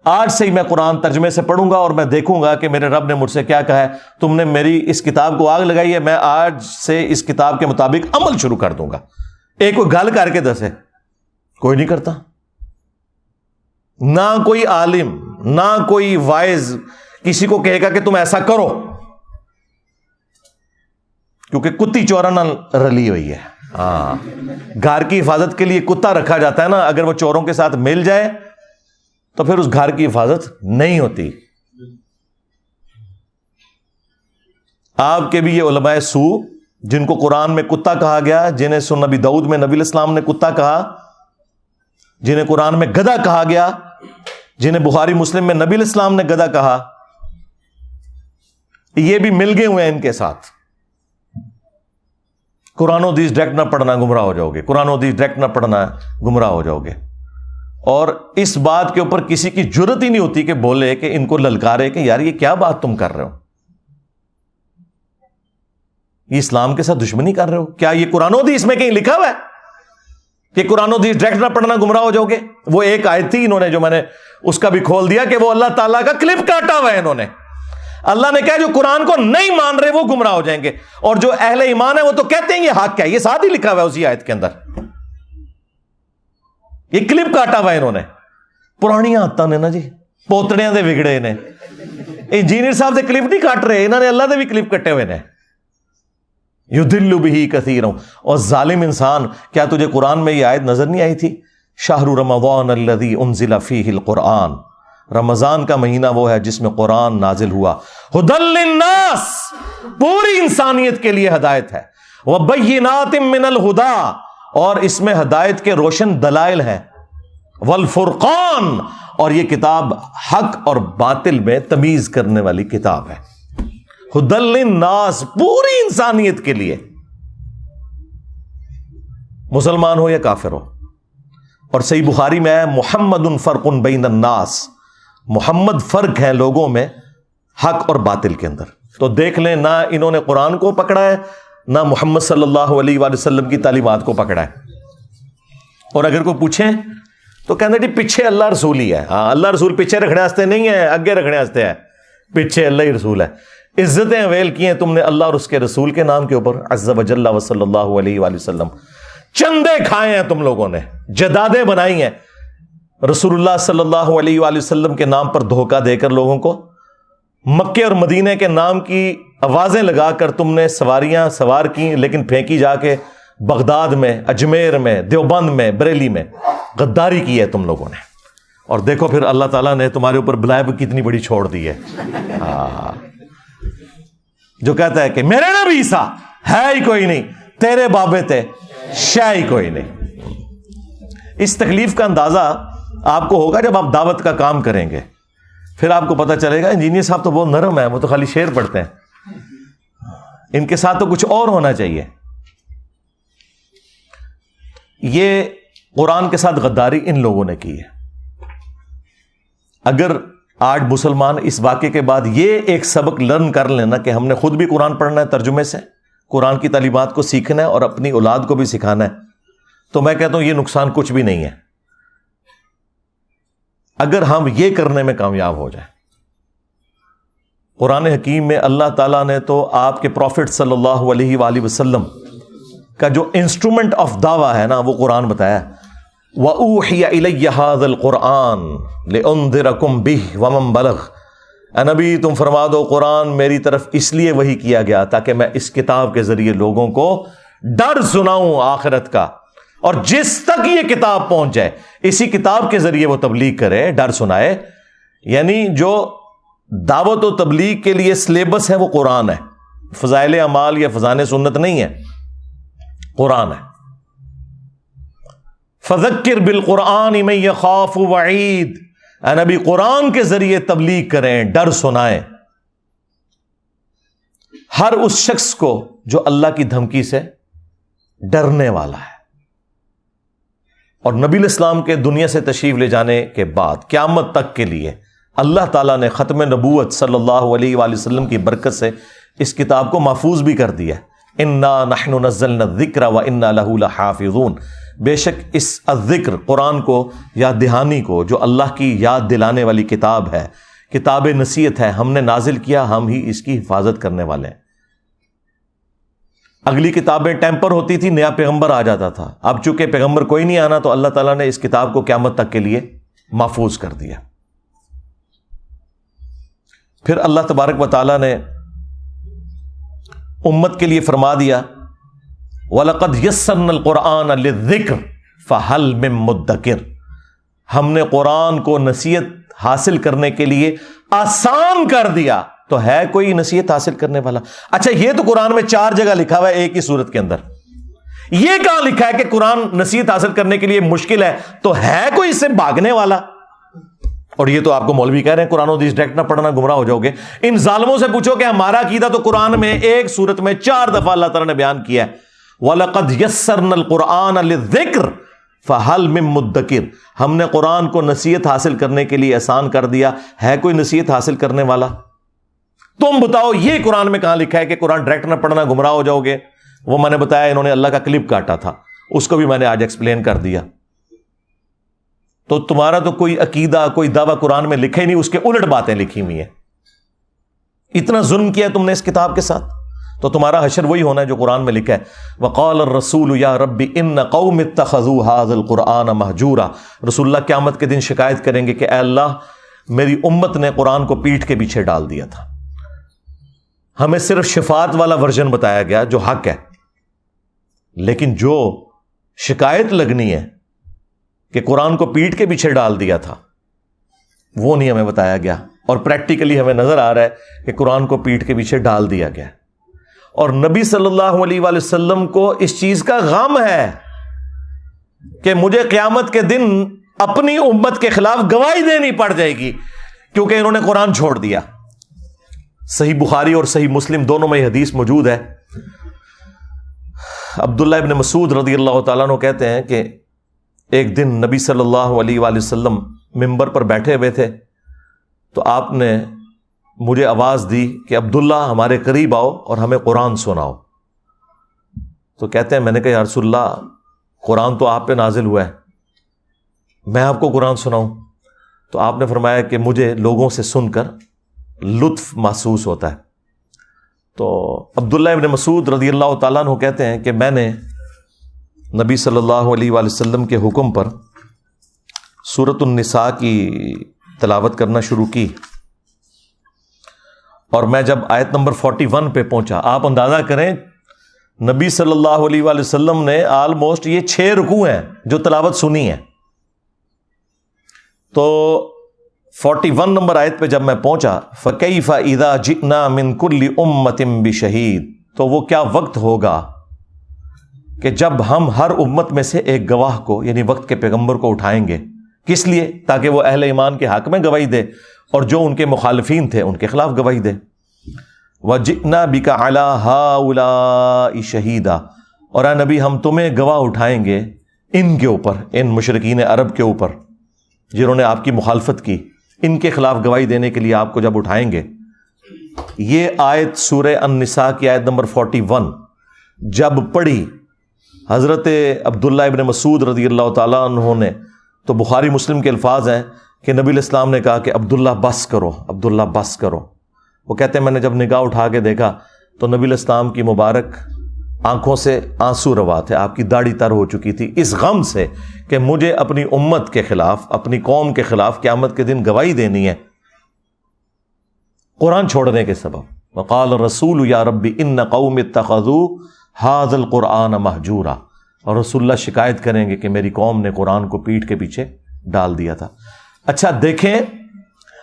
آج سے ہی میں قرآن ترجمے سے پڑھوں گا، اور میں دیکھوں گا کہ میرے رب نے مجھ سے کیا کہا ہے، تم نے میری اس کتاب کو آگ لگائی ہے، میں آج سے اس کتاب کے مطابق عمل شروع کر دوں گا۔ ایک کوئی گل کر کے دسے، کوئی نہیں کرتا، نہ کوئی عالم نہ کوئی وائز کسی کو کہے گا کہ تم ایسا کرو، کیونکہ کتی چورا نہ رلی ہوئی ہے۔ ہاں، گھر کی حفاظت کے لیے کتا رکھا جاتا ہے نا، اگر وہ چوروں کے ساتھ مل جائے تو پھر اس گھر کی حفاظت نہیں ہوتی۔ آپ کے بھی یہ علماء سو جن کو قرآن میں کتا کہا گیا، جنہیں سن نبی داؤد میں نبی علیہ السلام نے کتا کہا، جنہیں قرآن میں گدھا کہا گیا، جنہیں بخاری مسلم میں نبی علیہ السلام نے گدھا کہا، یہ بھی مل گئے ہوئے ہیں ان کے ساتھ۔ قرآن و حدیث ڈائریکٹ نہ پڑھنا گمراہ ہو جاؤ گے، قرآن و حدیث ڈائریکٹ نہ پڑھنا گمراہ ہو جاؤ گے۔ اور اس بات کے اوپر کسی کی جرت ہی نہیں ہوتی کہ بولے، کہ ان کو للکارے کہ یار یہ کیا بات تم کر رہے ہو، یہ اسلام کے ساتھ دشمنی کر رہے ہو۔ کیا یہ قرآن و حدیث میں کہیں لکھا ہوا ہے کہ قرآن و حدیث ڈائریکٹ نہ پڑھنا گمراہ ہو جاؤ گے؟ وہ ایک آیت تھی، انہوں نے جو میں نے اس کا بھی کھول دیا کہ وہ اللہ تعالیٰ کا کلپ کاٹا ہوا ہے انہوں نے۔ اللہ نے کہا جو قرآن کو نہیں مان رہے وہ گمراہ ہو جائیں گے، اور جو اہل ایمان ہے وہ تو کہتے ہیں یہ حق ہے، یہ ساتھ ہی لکھا ہوا ہے اسی آیت کے اندر، یہ کلپ کاٹا ہوا ہے انہوں نے۔ پرانی عادتاں نے نا جی، پوتڑیاں دے بگڑے نے، انجینئر صاحب سے کلپ نہیں کاٹ رہے، انہوں نے اللہ دے بھی کلپ کٹے ہوئے نے۔ یضل بہ کثیرا، اور ظالم انسان، کیا تجھے قرآن میں یہ آیت نظر نہیں آئی تھی شہر رمضان الذی انزل فیہ القرآن، رمضان کا مہینہ وہ ہے جس میں قرآن نازل ہوا، ھدی للناس، پوری انسانیت کے لیے ہدایت ہے، وبینات من الہدی، اور اس میں ہدایت کے روشن دلائل ہیں، والفرقان، اور یہ کتاب حق اور باطل میں تمیز کرنے والی کتاب ہے، ھدی للناس، پوری انسانیت کے لیے، مسلمان ہو یا کافر ہو۔ اور صحیح بخاری میں ہے محمد فرق بین الناس، محمد فرق ہے لوگوں میں حق اور باطل کے اندر۔ تو دیکھ لیں، نہ انہوں نے قرآن کو پکڑا ہے، نہ محمد صلی اللہ علیہ وآلہ وسلم کی تعلیمات کو پکڑا ہے۔ اور اگر کوئی پوچھیں تو کہنا جی پیچھے اللہ رسول ہی ہے۔ ہاں، اللہ رسول پیچھے رکھنے واسطے نہیں ہے، اگے رکھنے واسطے ہے، پیچھے اللہ ہی رسول ہے۔ عزتیں اویل کی ہیں تم نے اللہ اور اس کے رسول کے نام کے اوپر، عز وجل و صلی اللہ علیہ وآلہ وسلم۔ چندے کھائے ہیں تم لوگوں نے، جدادیں بنائی ہیں رسول اللہ صلی اللہ علیہ وآلہ وسلم کے نام پر دھوکہ دے کر لوگوں کو، مکے اور مدینے کے نام کی آوازیں لگا کر تم نے سواریاں سوار کی، لیکن پھینکی جا کے بغداد میں، اجمیر میں، دیوبند میں، بریلی میں۔ غداری کی ہے تم لوگوں نے، اور دیکھو پھر اللہ تعالیٰ نے تمہارے اوپر بلائے کتنی بڑی چھوڑ دی ہے۔ جو کہتا ہے کہ میرے نبی عیسیٰ ہے ہی کوئی نہیں، تیرے بابے تھے، شے ہی کوئی نہیں۔ اس تکلیف کا اندازہ آپ کو ہوگا جب آپ دعوت کا کام کریں گے، پھر آپ کو پتہ چلے گا انجینئر صاحب تو بہت نرم ہے، وہ تو خالی شعر پڑھتے ہیں، ان کے ساتھ تو کچھ اور ہونا چاہیے۔ یہ قرآن کے ساتھ غداری ان لوگوں نے کی ہے۔ اگر آج مسلمان اس واقعے کے بعد یہ ایک سبق لرن کر لینا کہ ہم نے خود بھی قرآن پڑھنا ہے ترجمے سے، قرآن کی تعلیمات کو سیکھنا ہے اور اپنی اولاد کو بھی سکھانا ہے، تو میں کہتا ہوں یہ نقصان کچھ بھی نہیں ہے اگر ہم یہ کرنے میں کامیاب ہو جائیں۔ قرآن حکیم میں اللہ تعالیٰ نے تو آپ کے پروفٹ صلی اللہ علیہ وآلہ وسلم کا جو انسٹرومنٹ آف دعویٰ ہے نا، وہ قرآن بتایا۔ وَأُوحِيَ إِلَيَّ هَذَا الْقُرْآنُ لِأُنذِرَكُمْ بِهِ وَمَنْ بَلَغَ، اے نبی تم فرما دو قرآن میری طرف اس لیے وحی کیا گیا تاکہ میں اس کتاب کے ذریعے لوگوں کو ڈر سناؤں آخرت کا، اور جس تک یہ کتاب پہنچ جائے اسی کتاب کے ذریعے وہ تبلیغ کرے، ڈر سنائے۔ یعنی جو دعوت و تبلیغ کے لیے سلیبس ہے وہ قرآن ہے، فضائل اعمال یا فضائل سنت نہیں ہے، قرآن ہے۔ فذکر بالقرآن من یخاف وعید، اے نبی قرآن کے ذریعے تبلیغ کریں، ڈر سنائیں ہر اس شخص کو جو اللہ کی دھمکی سے ڈرنے والا ہے۔ اور نبی الاسلام کے دنیا سے تشریف لے جانے کے بعد قیامت تک کے لیے اللہ تعالیٰ نے ختم نبوت صلی اللہ علیہ وآلہ وسلم کی برکت سے اس کتاب کو محفوظ بھی کر دیا۔ انا نحن نزلنا الذکر وانا لہ لحافظون، بے شک اس الذکر قرآن کو، یاد دہانی کو، جو اللہ کی یاد دلانے والی کتاب ہے، کتاب نصیحت ہے، ہم نے نازل کیا، ہم ہی اس کی حفاظت کرنے والے ہیں۔ اگلی کتابیں ٹیمپر ہوتی تھی، نیا پیغمبر آ جاتا تھا، اب چونکہ پیغمبر کوئی نہیں آنا تو اللہ تعالیٰ نے اس کتاب کو قیامت تک کے لیے محفوظ کر دیا۔ پھر اللہ تبارک و تعالیٰ نے امت کے لیے فرما دیا وَلَقَدْ يَسَّرْنَا الْقُرْآنَ لِلذِّكْرِ فَهَلْ مِن مُدَّكِرٍ، ہم نے قرآن کو نصیحت حاصل کرنے کے لیے آسان کر دیا، تو ہے کوئی نصیحت حاصل کرنے والا؟ اچھا یہ تو قرآن میں 4 جگہ لکھا ہوا ہے ایک ہی سورت کے اندر، یہ کہاں لکھا ہے کہ قرآن نصیحت حاصل کرنے کے لیے مشکل ہے؟ تو ہے کوئی اس سے بھاگنے والا؟ اور یہ تو آپ کو مولوی کہہ رہے ہیں قرآن و حدیث ڈائریکٹ نہ پڑھنا گمراہ ہو جاؤ گے۔ ان ظالموں سے پوچھو کہ ہمارا عقیدہ تو قرآن میں ایک سورت میں 4 دفعہ اللہ تعالیٰ نے بیان کیا ہے، وَلَقَدْ يَسَّرْنَا الْقُرْآنَ لِلذِّكْرِ فَهَلْ مِن مُدَّكِرٍ، ہم نے قرآن کو نصیحت حاصل کرنے کے لیے آسان کر دیا، ہے کوئی نصیحت حاصل کرنے والا؟ تم بتاؤ یہ قرآن میں کہاں لکھا ہے کہ قرآن ڈائریکٹ نہ پڑھنا گمراہ ہو جاؤ گے؟ وہ میں نے بتایا انہوں نے اللہ کا کلپ کاٹا تھا، اس کو بھی میں نے آج ایکسپلین کر دیا۔ تو تمہارا تو کوئی عقیدہ، کوئی دعویٰ قرآن میں لکھے نہیں، اس کے الٹ باتیں لکھی ہوئی ہیں۔ اتنا ظلم کیا تم نے اس کتاب کے ساتھ، تو تمہارا حشر وہی ہونا ہے جو قرآن میں لکھا ہے۔ وقال الرسول یا رب ان قوم اتخذوا هذا القرآن مہجورا، رسول اللہ قیامت کے دن شکایت کریں گے کہ اے اللہ میری امت نے قرآن کو پیٹھ کے پیچھے ڈال دیا تھا، ہمیں صرف شفاعت والا ورژن بتایا گیا جو حق ہے، لیکن جو شکایت لگنی ہے کہ قرآن کو پیٹھ کے پیچھے ڈال دیا تھا، وہ نہیں ہمیں بتایا گیا، اور پریکٹیکلی ہمیں نظر آ رہا ہے کہ قرآن کو پیٹھ کے پیچھے ڈال دیا گیا، اور نبی صلی اللہ علیہ وآلہ وسلم کو اس چیز کا غم ہے کہ مجھے قیامت کے دن اپنی امت کے خلاف گواہی دینی پڑ جائے گی کیونکہ انہوں نے قرآن چھوڑ دیا۔ صحیح بخاری اور صحیح مسلم دونوں میں یہ حدیث موجود ہے۔ عبداللہ ابن مسعود رضی اللہ تعالیٰ عنہ کہتے ہیں کہ ایک دن نبی صلی اللہ علیہ وآلہ وسلم ممبر پر بیٹھے ہوئے تھے، تو آپ نے مجھے آواز دی کہ عبداللہ ہمارے قریب آؤ اور ہمیں قرآن سناؤ۔ تو کہتے ہیں میں نے کہا یا رسول اللہ قرآن تو آپ پہ نازل ہوا ہے، میں آپ کو قرآن سناؤں؟ تو آپ نے فرمایا کہ مجھے لوگوں سے سن کر لطف محسوس ہوتا ہے۔ تو عبداللہ ابن مسعود رضی اللہ تعالیٰ عنہ کہتے ہیں کہ میں نے نبی صلی اللہ علیہ وآلہ وسلم کے حکم پر سورۃ النساء کی تلاوت کرنا شروع کی، اور میں جب آیت نمبر 41 پہ پہنچا، آپ اندازہ کریں نبی صلی اللہ علیہ وآلہ وسلم نے آلموسٹ یہ 6 رکوع ہیں جو تلاوت سنی ہے، تو 41 نمبر آیت پہ جب میں پہنچا فَكَيْفَ إِذَا جِئْنَا مِن كُلِّ أُمَّةٍ بِشَهِيدٍ، تو وہ کیا وقت ہوگا کہ جب ہم ہر امت میں سے ایک گواہ کو یعنی وقت کے پیغمبر کو اٹھائیں گے، کس لیے؟ تاکہ وہ اہل ایمان کے حق میں گواہی دے اور جو ان کے مخالفین تھے ان کے خلاف گواہی دے۔ وَجِئْنَا بِكَ عَلَىٰ هَٰؤُلَاءِ شَهِيدًا، اور اے نبی ہم تمہیں گواہ اٹھائیں گے ان کے اوپر، ان مشرکین عرب کے اوپر جنہوں نے آپ کی مخالفت کی، ان کے خلاف گواہی دینے کے لیے آپ کو جب اٹھائیں گے۔ یہ آیت سورہ النساء کی آیت نمبر 41 جب پڑھی حضرت عبداللہ ابن مسعود رضی اللہ تعالیٰ عنہ نے، تو بخاری مسلم کے الفاظ ہیں کہ نبی علیہ السلام نے کہا کہ عبداللہ بس کرو، عبداللہ بس کرو۔ وہ کہتے ہیں میں نے جب نگاہ اٹھا کے دیکھا تو نبی علیہ السلام کی مبارک آنکھوں سے آنسو روا تھے، آپ کی داڑھی تر ہو چکی تھی اس غم سے کہ مجھے اپنی امت کے خلاف، اپنی قوم کے خلاف قیامت کے دن گواہی دینی ہے قرآن چھوڑنے کے سبب۔ وقال الرسول یا رب ان قوم اتخذوا ھذا القرآن مہجورا، اور رسول اللہ شکایت کریں گے کہ میری قوم نے قرآن کو پیٹھ کے پیچھے ڈال دیا تھا۔ اچھا دیکھیں،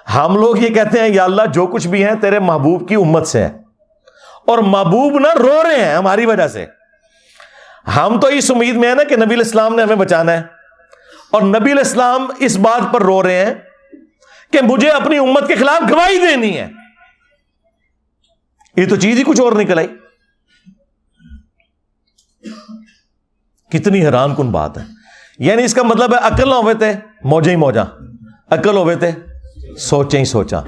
ہم لوگ یہ کہتے ہیں یا اللہ جو کچھ بھی ہیں تیرے محبوب کی امت سے ہیں، اور محبوب نہ رو رہے ہیں ہماری وجہ سے۔ ہم تو اس امید میں ہیں نا کہ نبی علیہ السلام نے ہمیں بچانا ہے، اور نبی علیہ السلام اس بات پر رو رہے ہیں کہ مجھے اپنی امت کے خلاف گواہی دینی ہے۔ یہ تو چیز ہی کچھ اور نکل آئی۔ کتنی حیران کن بات ہے۔ یعنی اس کا مطلب ہے عقل نہ ہوئے تھے موجیں ہی موجاں، عقل ہوئے تھے سوچیں ہی سوچاں۔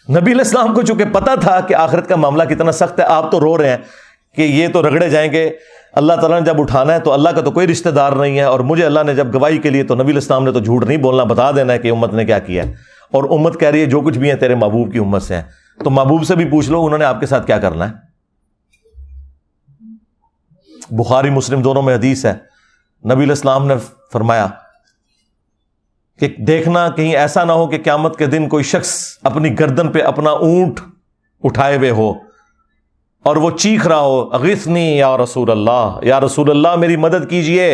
نبی علیہ السلام کو چونکہ پتا تھا کہ آخرت کا معاملہ کتنا سخت ہے، آپ تو رو رہے ہیں کہ یہ تو رگڑے جائیں گے، اللہ تعالیٰ نے جب اٹھانا ہے تو اللہ کا تو کوئی رشتہ دار نہیں ہے، اور مجھے اللہ نے جب گواہی کے لیے، تو نبی علیہ السلام نے تو جھوٹ نہیں بولنا، بتا دینا ہے کہ امت نے کیا کیا ہے، اور امت کہہ رہی ہے جو کچھ بھی ہے تیرے محبوب کی امت سے ہیں۔ تو محبوب سے بھی پوچھ لو انہوں نے آپ کے ساتھ کیا کرنا ہے۔ بخاری مسلم دونوں میں حدیث ہے، نبی علیہ السلام نے فرمایا کہ دیکھنا کہیں ایسا نہ ہو کہ قیامت کے دن کوئی شخص اپنی گردن پہ اپنا اونٹ اٹھائے ہوئے ہو اور وہ چیخ رہا ہو اغثنی یا رسول اللہ، یا رسول اللہ میری مدد کیجئے،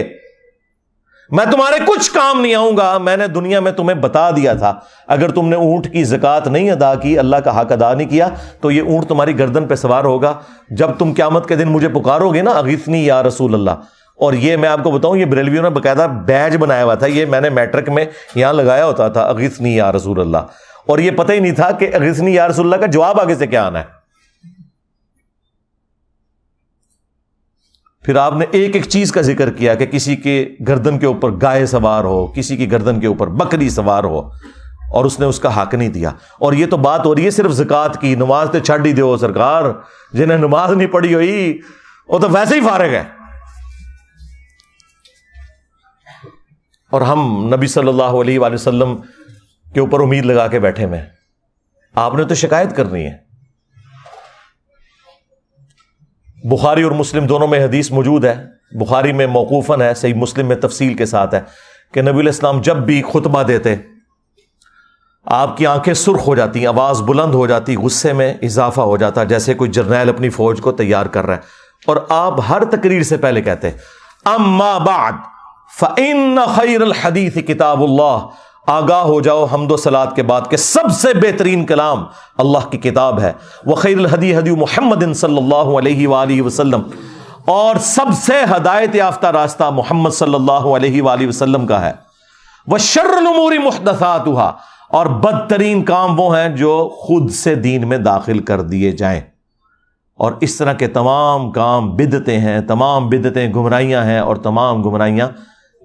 میں تمہارے کچھ کام نہیں آؤں گا، میں نے دنیا میں تمہیں بتا دیا تھا اگر تم نے اونٹ کی زکوٰۃ نہیں ادا کی، اللہ کا حق ادا نہیں کیا، تو یہ اونٹ تمہاری گردن پہ سوار ہوگا جب تم قیامت کے دن مجھے پکارو گے نا اغثنی یا رسول اللہ۔ اور یہ میں آپ کو بتاؤں، یہ بریلویوں نے باقاعدہ بیج بنایا ہوا تھا، یہ میں نے میٹرک میں یہاں لگایا ہوتا تھا اغثنی یا رسول اللہ، اور یہ پتہ ہی نہیں تھا کہ اغثنی یا رسول اللہ کا جواب آگے سے کیا آنا ہے۔ پھر آپ نے ایک ایک چیز کا ذکر کیا کہ کسی کے گردن کے اوپر گائے سوار ہو، کسی کی گردن کے اوپر بکری سوار ہو، اور اس نے اس کا حق نہیں دیا۔ اور یہ تو بات ہو رہی ہے صرف زکوٰۃ کی، نماز تو چھڈ ہی دو سرکار، جنہیں نماز نہیں پڑھی ہوئی وہ تو ویسے ہی فارغ ہے۔ اور ہم نبی صلی اللہ علیہ وآلہ وسلم کے اوپر امید لگا کے بیٹھے ہوئے ہیں، آپ نے تو شکایت کرنی ہے۔ بخاری اور مسلم دونوں میں حدیث موجود ہے، بخاری میں موقوفاً ہے، صحیح مسلم میں تفصیل کے ساتھ ہے کہ نبی علیہ السلام جب بھی خطبہ دیتے آپ کی آنکھیں سرخ ہو جاتی، آواز بلند ہو جاتی، غصے میں اضافہ ہو جاتا جیسے کوئی جرنیل اپنی فوج کو تیار کر رہا ہے، اور آپ ہر تقریر سے پہلے کہتے اما بعد فَإِنَّ خَيْرَ الْحَدِيثِ كِتَابُ اللَّهِ، آگاہ ہو جاؤ حمد و صلات کے بعد کہ سب سے بہترین کلام اللہ کی کتاب ہے. وَخَيْرُ الْهَدِي هَدْيُ مُحَمَّدٍ صلی اللہ علیہ وآلہ وسلم، اور سب سے ہدایت یافتہ راستہ محمد صلی اللہ علیہ وآلہ وسلم کا ہے. وَشَرُّ الْأُمُورِ مُحْدَثَاتُهَا، اور بدترین کام وہ ہیں جو خود سے دین میں داخل کر دیے جائیں. اور اس طرح کے تمام کام بدعتیں ہیں، تمام بدعتیں گمراہیاں ہیں، اور تمام گمراہیاں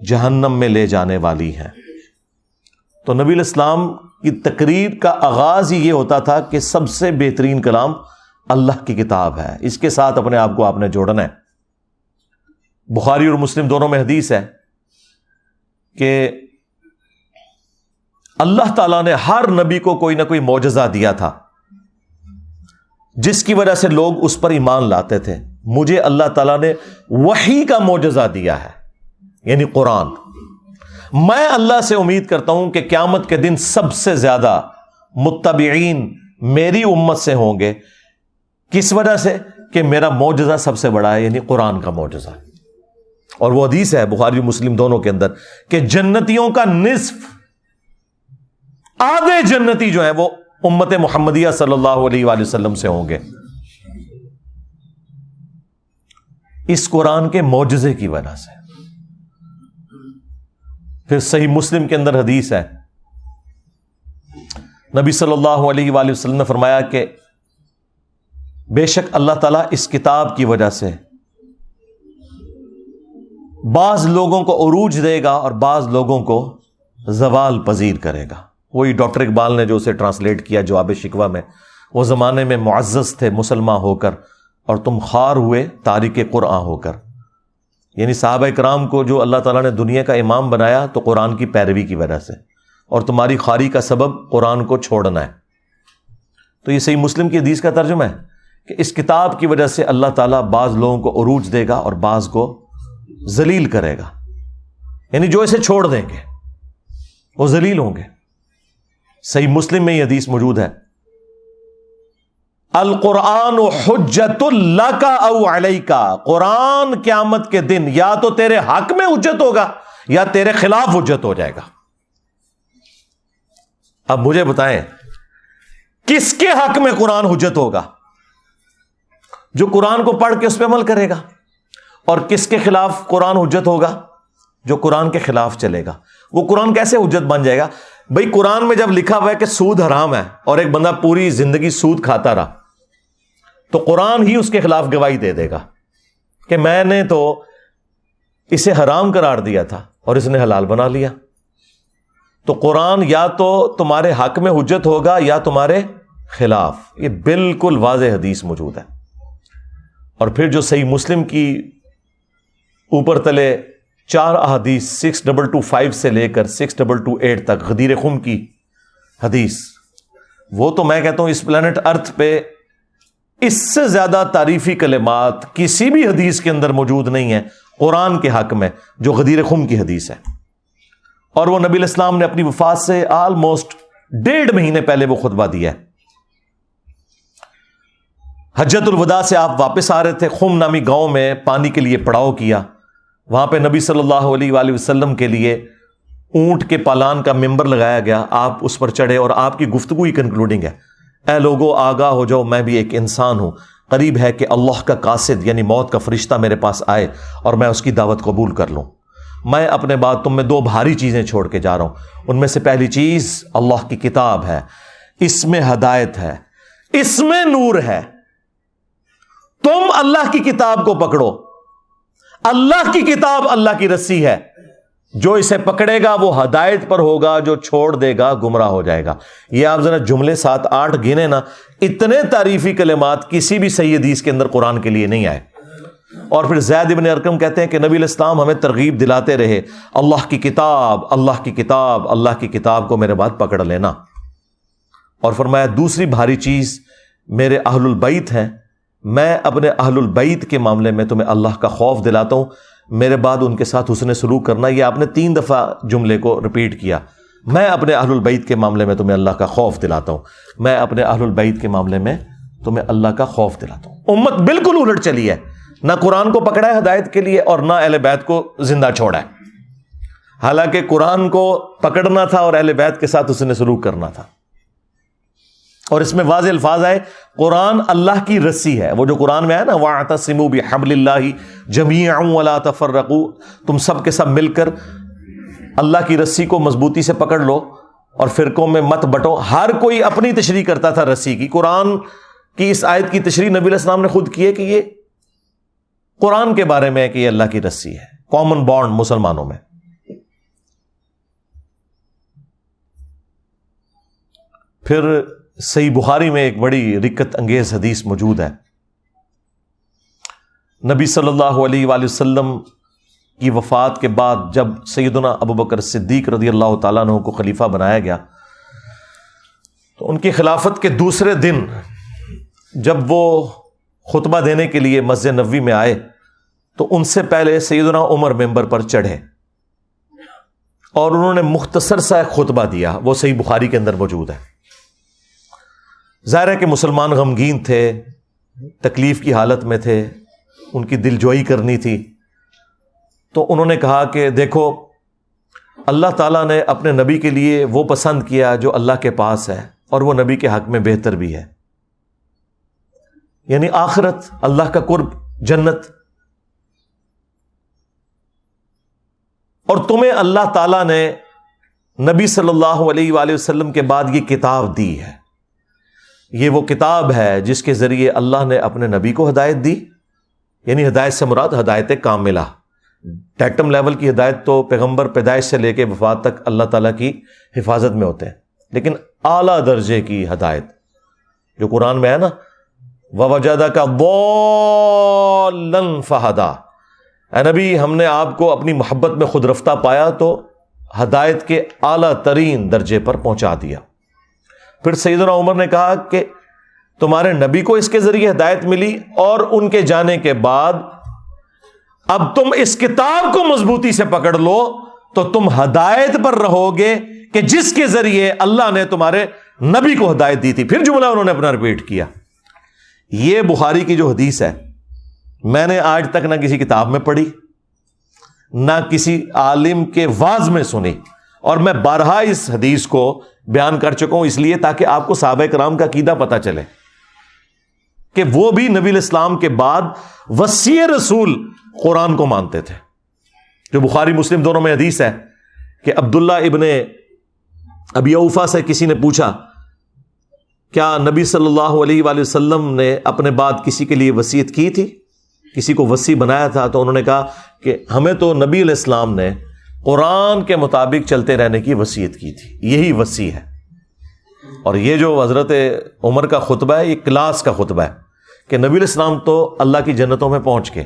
جہنم میں لے جانے والی ہیں. تو نبی علیہ السلام کی تقریر کا آغاز ہی یہ ہوتا تھا کہ سب سے بہترین کلام اللہ کی کتاب ہے. اس کے ساتھ اپنے آپ کو آپ نے جوڑنا ہے. بخاری اور مسلم دونوں میں حدیث ہے کہ اللہ تعالیٰ نے ہر نبی کو کوئی نہ کوئی معجزہ دیا تھا جس کی وجہ سے لوگ اس پر ایمان لاتے تھے. مجھے اللہ تعالیٰ نے وحی کا معجزہ دیا ہے، یعنی قرآن. میں اللہ سے امید کرتا ہوں کہ قیامت کے دن سب سے زیادہ متبعین میری امت سے ہوں گے. کس وجہ سے؟ کہ میرا معجزہ سب سے بڑا ہے، یعنی قرآن کا معجزہ. اور وہ حدیث ہے بخاری و مسلم دونوں کے اندر کہ جنتیوں کا نصف، آدھے جنتی جو ہیں وہ امت محمدیہ صلی اللہ علیہ وآلہ وسلم سے ہوں گے اس قرآن کے معجزے کی وجہ سے. پھر صحیح مسلم کے اندر حدیث ہے، نبی صلی اللہ علیہ وآلہ وسلم نے فرمایا کہ بے شک اللہ تعالیٰ اس کتاب کی وجہ سے بعض لوگوں کو عروج دے گا اور بعض لوگوں کو زوال پذیر کرے گا. وہی ڈاکٹر اقبال نے جو اسے ٹرانسلیٹ کیا جواب شکوہ میں، وہ زمانے میں معزز تھے مسلمان ہو کر اور تم خوار ہوئے تارک قرآن ہو کر. یعنی صحابہ کرام کو جو اللہ تعالیٰ نے دنیا کا امام بنایا تو قرآن کی پیروی کی وجہ سے، اور تمہاری خواری کا سبب قرآن کو چھوڑنا ہے. تو یہ صحیح مسلم کی حدیث کا ترجمہ ہے کہ اس کتاب کی وجہ سے اللہ تعالیٰ بعض لوگوں کو عروج دے گا اور بعض کو ذلیل کرے گا. یعنی جو اسے چھوڑ دیں گے وہ ذلیل ہوں گے. صحیح مسلم میں یہ حدیث موجود ہے، القرآن حجت لک او علیک، قرآن قیامت کے دن یا تو تیرے حق میں حجت ہوگا یا تیرے خلاف حجت ہو جائے گا. اب مجھے بتائیں کس کے حق میں قرآن حجت ہوگا؟ جو قرآن کو پڑھ کے اس پہ عمل کرے گا. اور کس کے خلاف قرآن حجت ہوگا؟ جو قرآن کے خلاف چلے گا. وہ قرآن کیسے حجت بن جائے گا؟ بھئی قرآن میں جب لکھا ہوا ہے کہ سود حرام ہے اور ایک بندہ پوری زندگی سود کھاتا رہا تو قرآن ہی اس کے خلاف گواہی دے دے گا کہ میں نے تو اسے حرام قرار دیا تھا اور اس نے حلال بنا لیا. تو قرآن یا تو تمہارے حق میں حجت ہوگا یا تمہارے خلاف. یہ بالکل واضح حدیث موجود ہے. اور پھر جو صحیح مسلم کی اوپر تلے 4 احادیث 6225 سے لے کر 6228 تک غدیر خم کی حدیث، وہ تو میں کہتا ہوں اس پلانٹ ارتھ پہ اس سے زیادہ تعریفی کلمات کسی بھی حدیث کے اندر موجود نہیں ہیں قرآن کے حق میں جو غدیر خم کی حدیث ہے. اور وہ نبی علیہ السلام نے اپنی وفات سے آلموسٹ 1.5 مہینے پہلے وہ خطبہ دیا ہے. حجۃ الوداع سے آپ واپس آ رہے تھے، خم نامی گاؤں میں پانی کے لیے پڑاؤ کیا. وہاں پہ نبی صلی اللہ علیہ وآلہ وسلم کے لیے اونٹ کے پالان کا ممبر لگایا گیا. آپ اس پر چڑھے اور آپ کی گفتگو ہی کنکلوڈنگ ہے، اے لوگو آگاہ ہو جاؤ، میں بھی ایک انسان ہوں، قریب ہے کہ اللہ کا قاصد یعنی موت کا فرشتہ میرے پاس آئے اور میں اس کی دعوت قبول کر لوں. میں اپنے بعد تم میں 2 بھاری چیزیں چھوڑ کے جا رہا ہوں. ان میں سے پہلی چیز اللہ کی کتاب ہے، اس میں ہدایت ہے، اس میں نور ہے. تم اللہ کی کتاب کو پکڑو. اللہ کی کتاب اللہ کی رسی ہے، جو اسے پکڑے گا وہ ہدایت پر ہوگا، جو چھوڑ دے گا گمراہ ہو جائے گا. یہ آپ ذرا جملے 7-8 گنے نا، اتنے تعریفی کلمات کسی بھی صحیح حدیث کے اندر قرآن کے لیے نہیں آئے. اور پھر زید بن ارقم کہتے ہیں کہ نبی علیہ السلام ہمیں ترغیب دلاتے رہے، اللہ کی کتاب، اللہ کی کتاب، اللہ کی کتاب کو میرے بعد پکڑ لینا. اور فرمایا دوسری بھاری چیز میرے اہل البیت ہیں، میں اپنے اہل البیت کے معاملے میں تمہیں اللہ کا خوف دلاتا ہوں، میرے بعد ان کے ساتھ حسن سلوک کرنا. یہ آپ نے 3 دفعہ جملے کو ریپیٹ کیا. میں اپنے اہل البیت کے معاملے میں تمہیں اللہ کا خوف دلاتا ہوں، میں اپنے اہل البیت کے معاملے میں تمہیں اللہ کا خوف دلاتا ہوں. امت بالکل الٹ چلی ہے، نہ قرآن کو پکڑا ہے ہدایت کے لیے اور نہ اہل بیت کو زندہ چھوڑا ہے. حالانکہ قرآن کو پکڑنا تھا اور اہل بیت کے ساتھ اس نے سلوک کرنا تھا. اور اس میں واضح الفاظ آئے قرآن اللہ کی رسی ہے. وہ جو قرآن میں ہے نا وَاعْتَصِمُوا بِحَبْلِ اللَّهِ جَمِيعًا وَلَا تَفَرَّقُوا، تم سب کے سب مل کر اللہ کی رسی کو مضبوطی سے پکڑ لو اور فرقوں میں مت بٹو. ہر کوئی اپنی تشریح کرتا تھا رسی کی. قرآن کی اس آیت کی تشریح نبی علیہ السلام نے خود کی ہے کہ یہ قرآن کے بارے میں ہے کہ یہ اللہ کی رسی ہے، کامن بانڈ مسلمانوں میں. پھر صحیح بخاری میں ایک بڑی رکت انگیز حدیث موجود ہے. نبی صلی اللہ علیہ وآلہ وسلم کی وفات کے بعد جب سیدنا ابوبکر صدیق رضی اللہ تعالیٰ عنہ کو خلیفہ بنایا گیا تو ان کی خلافت کے دوسرے دن جب وہ خطبہ دینے کے لیے مسجد نبوی میں آئے تو ان سے پہلے سیدنا عمر ممبر پر چڑھے اور انہوں نے مختصر سا ایک خطبہ دیا. وہ صحیح بخاری کے اندر موجود ہے. ظاہر ہے کہ مسلمان غمگین تھے، تکلیف کی حالت میں تھے، ان کی دل جوئی کرنی تھی. تو انہوں نے کہا کہ دیکھو اللہ تعالیٰ نے اپنے نبی کے لیے وہ پسند کیا جو اللہ کے پاس ہے اور وہ نبی کے حق میں بہتر بھی ہے، یعنی آخرت، اللہ کا قرب، جنت. اور تمہیں اللہ تعالیٰ نے نبی صلی اللہ علیہ وآلہ وسلم کے بعد یہ کتاب دی ہے. یہ وہ کتاب ہے جس کے ذریعے اللہ نے اپنے نبی کو ہدایت دی، یعنی ہدایت سے مراد ہدایت کاملہ. ڈیٹم لیول کی ہدایت تو پیغمبر پیدائش سے لے کے وفات تک اللہ تعالیٰ کی حفاظت میں ہوتے ہیں، لیکن اعلیٰ درجے کی ہدایت جو قرآن میں ہے نا وَوَجَدَكَ ضَالًّا فَهَدَىٰ، اے نبی ہم نے آپ کو اپنی محبت میں خود رفتہ پایا تو ہدایت کے اعلیٰ ترین درجے پر پہنچا دیا. پھر سیدنا عمر نے کہا کہ تمہارے نبی کو اس کے ذریعے ہدایت ملی اور ان کے جانے کے بعد اب تم اس کتاب کو مضبوطی سے پکڑ لو تو تم ہدایت پر رہو گے کہ جس کے ذریعے اللہ نے تمہارے نبی کو ہدایت دی تھی. پھر جملہ انہوں نے اپنا ریپیٹ کیا. یہ بخاری کی جو حدیث ہے میں نے آج تک نہ کسی کتاب میں پڑھی نہ کسی عالم کے واعظ میں سنی، اور میں بارہا اس حدیث کو بیان کر چکا ہوں اس لیے تاکہ آپ کو صحابہ کرام کا عقیدہ پتہ چلے کہ وہ بھی نبی علیہ السلام کے بعد وصی رسول قرآن کو مانتے تھے. جو بخاری مسلم دونوں میں حدیث ہے کہ عبداللہ ابن ابی اوفا سے کسی نے پوچھا کیا نبی صلی اللہ علیہ وآلہ وسلم نے اپنے بعد کسی کے لیے وصیت کی تھی، کسی کو وصی بنایا تھا؟ تو انہوں نے کہا کہ ہمیں تو نبی علیہ السلام نے قرآن کے مطابق چلتے رہنے کی وصیت کی تھی، یہی وصی ہے. اور یہ جو حضرت عمر کا خطبہ ہے یہ کلاس کا خطبہ ہے کہ نبی علیہ السلام تو اللہ کی جنتوں میں پہنچ کے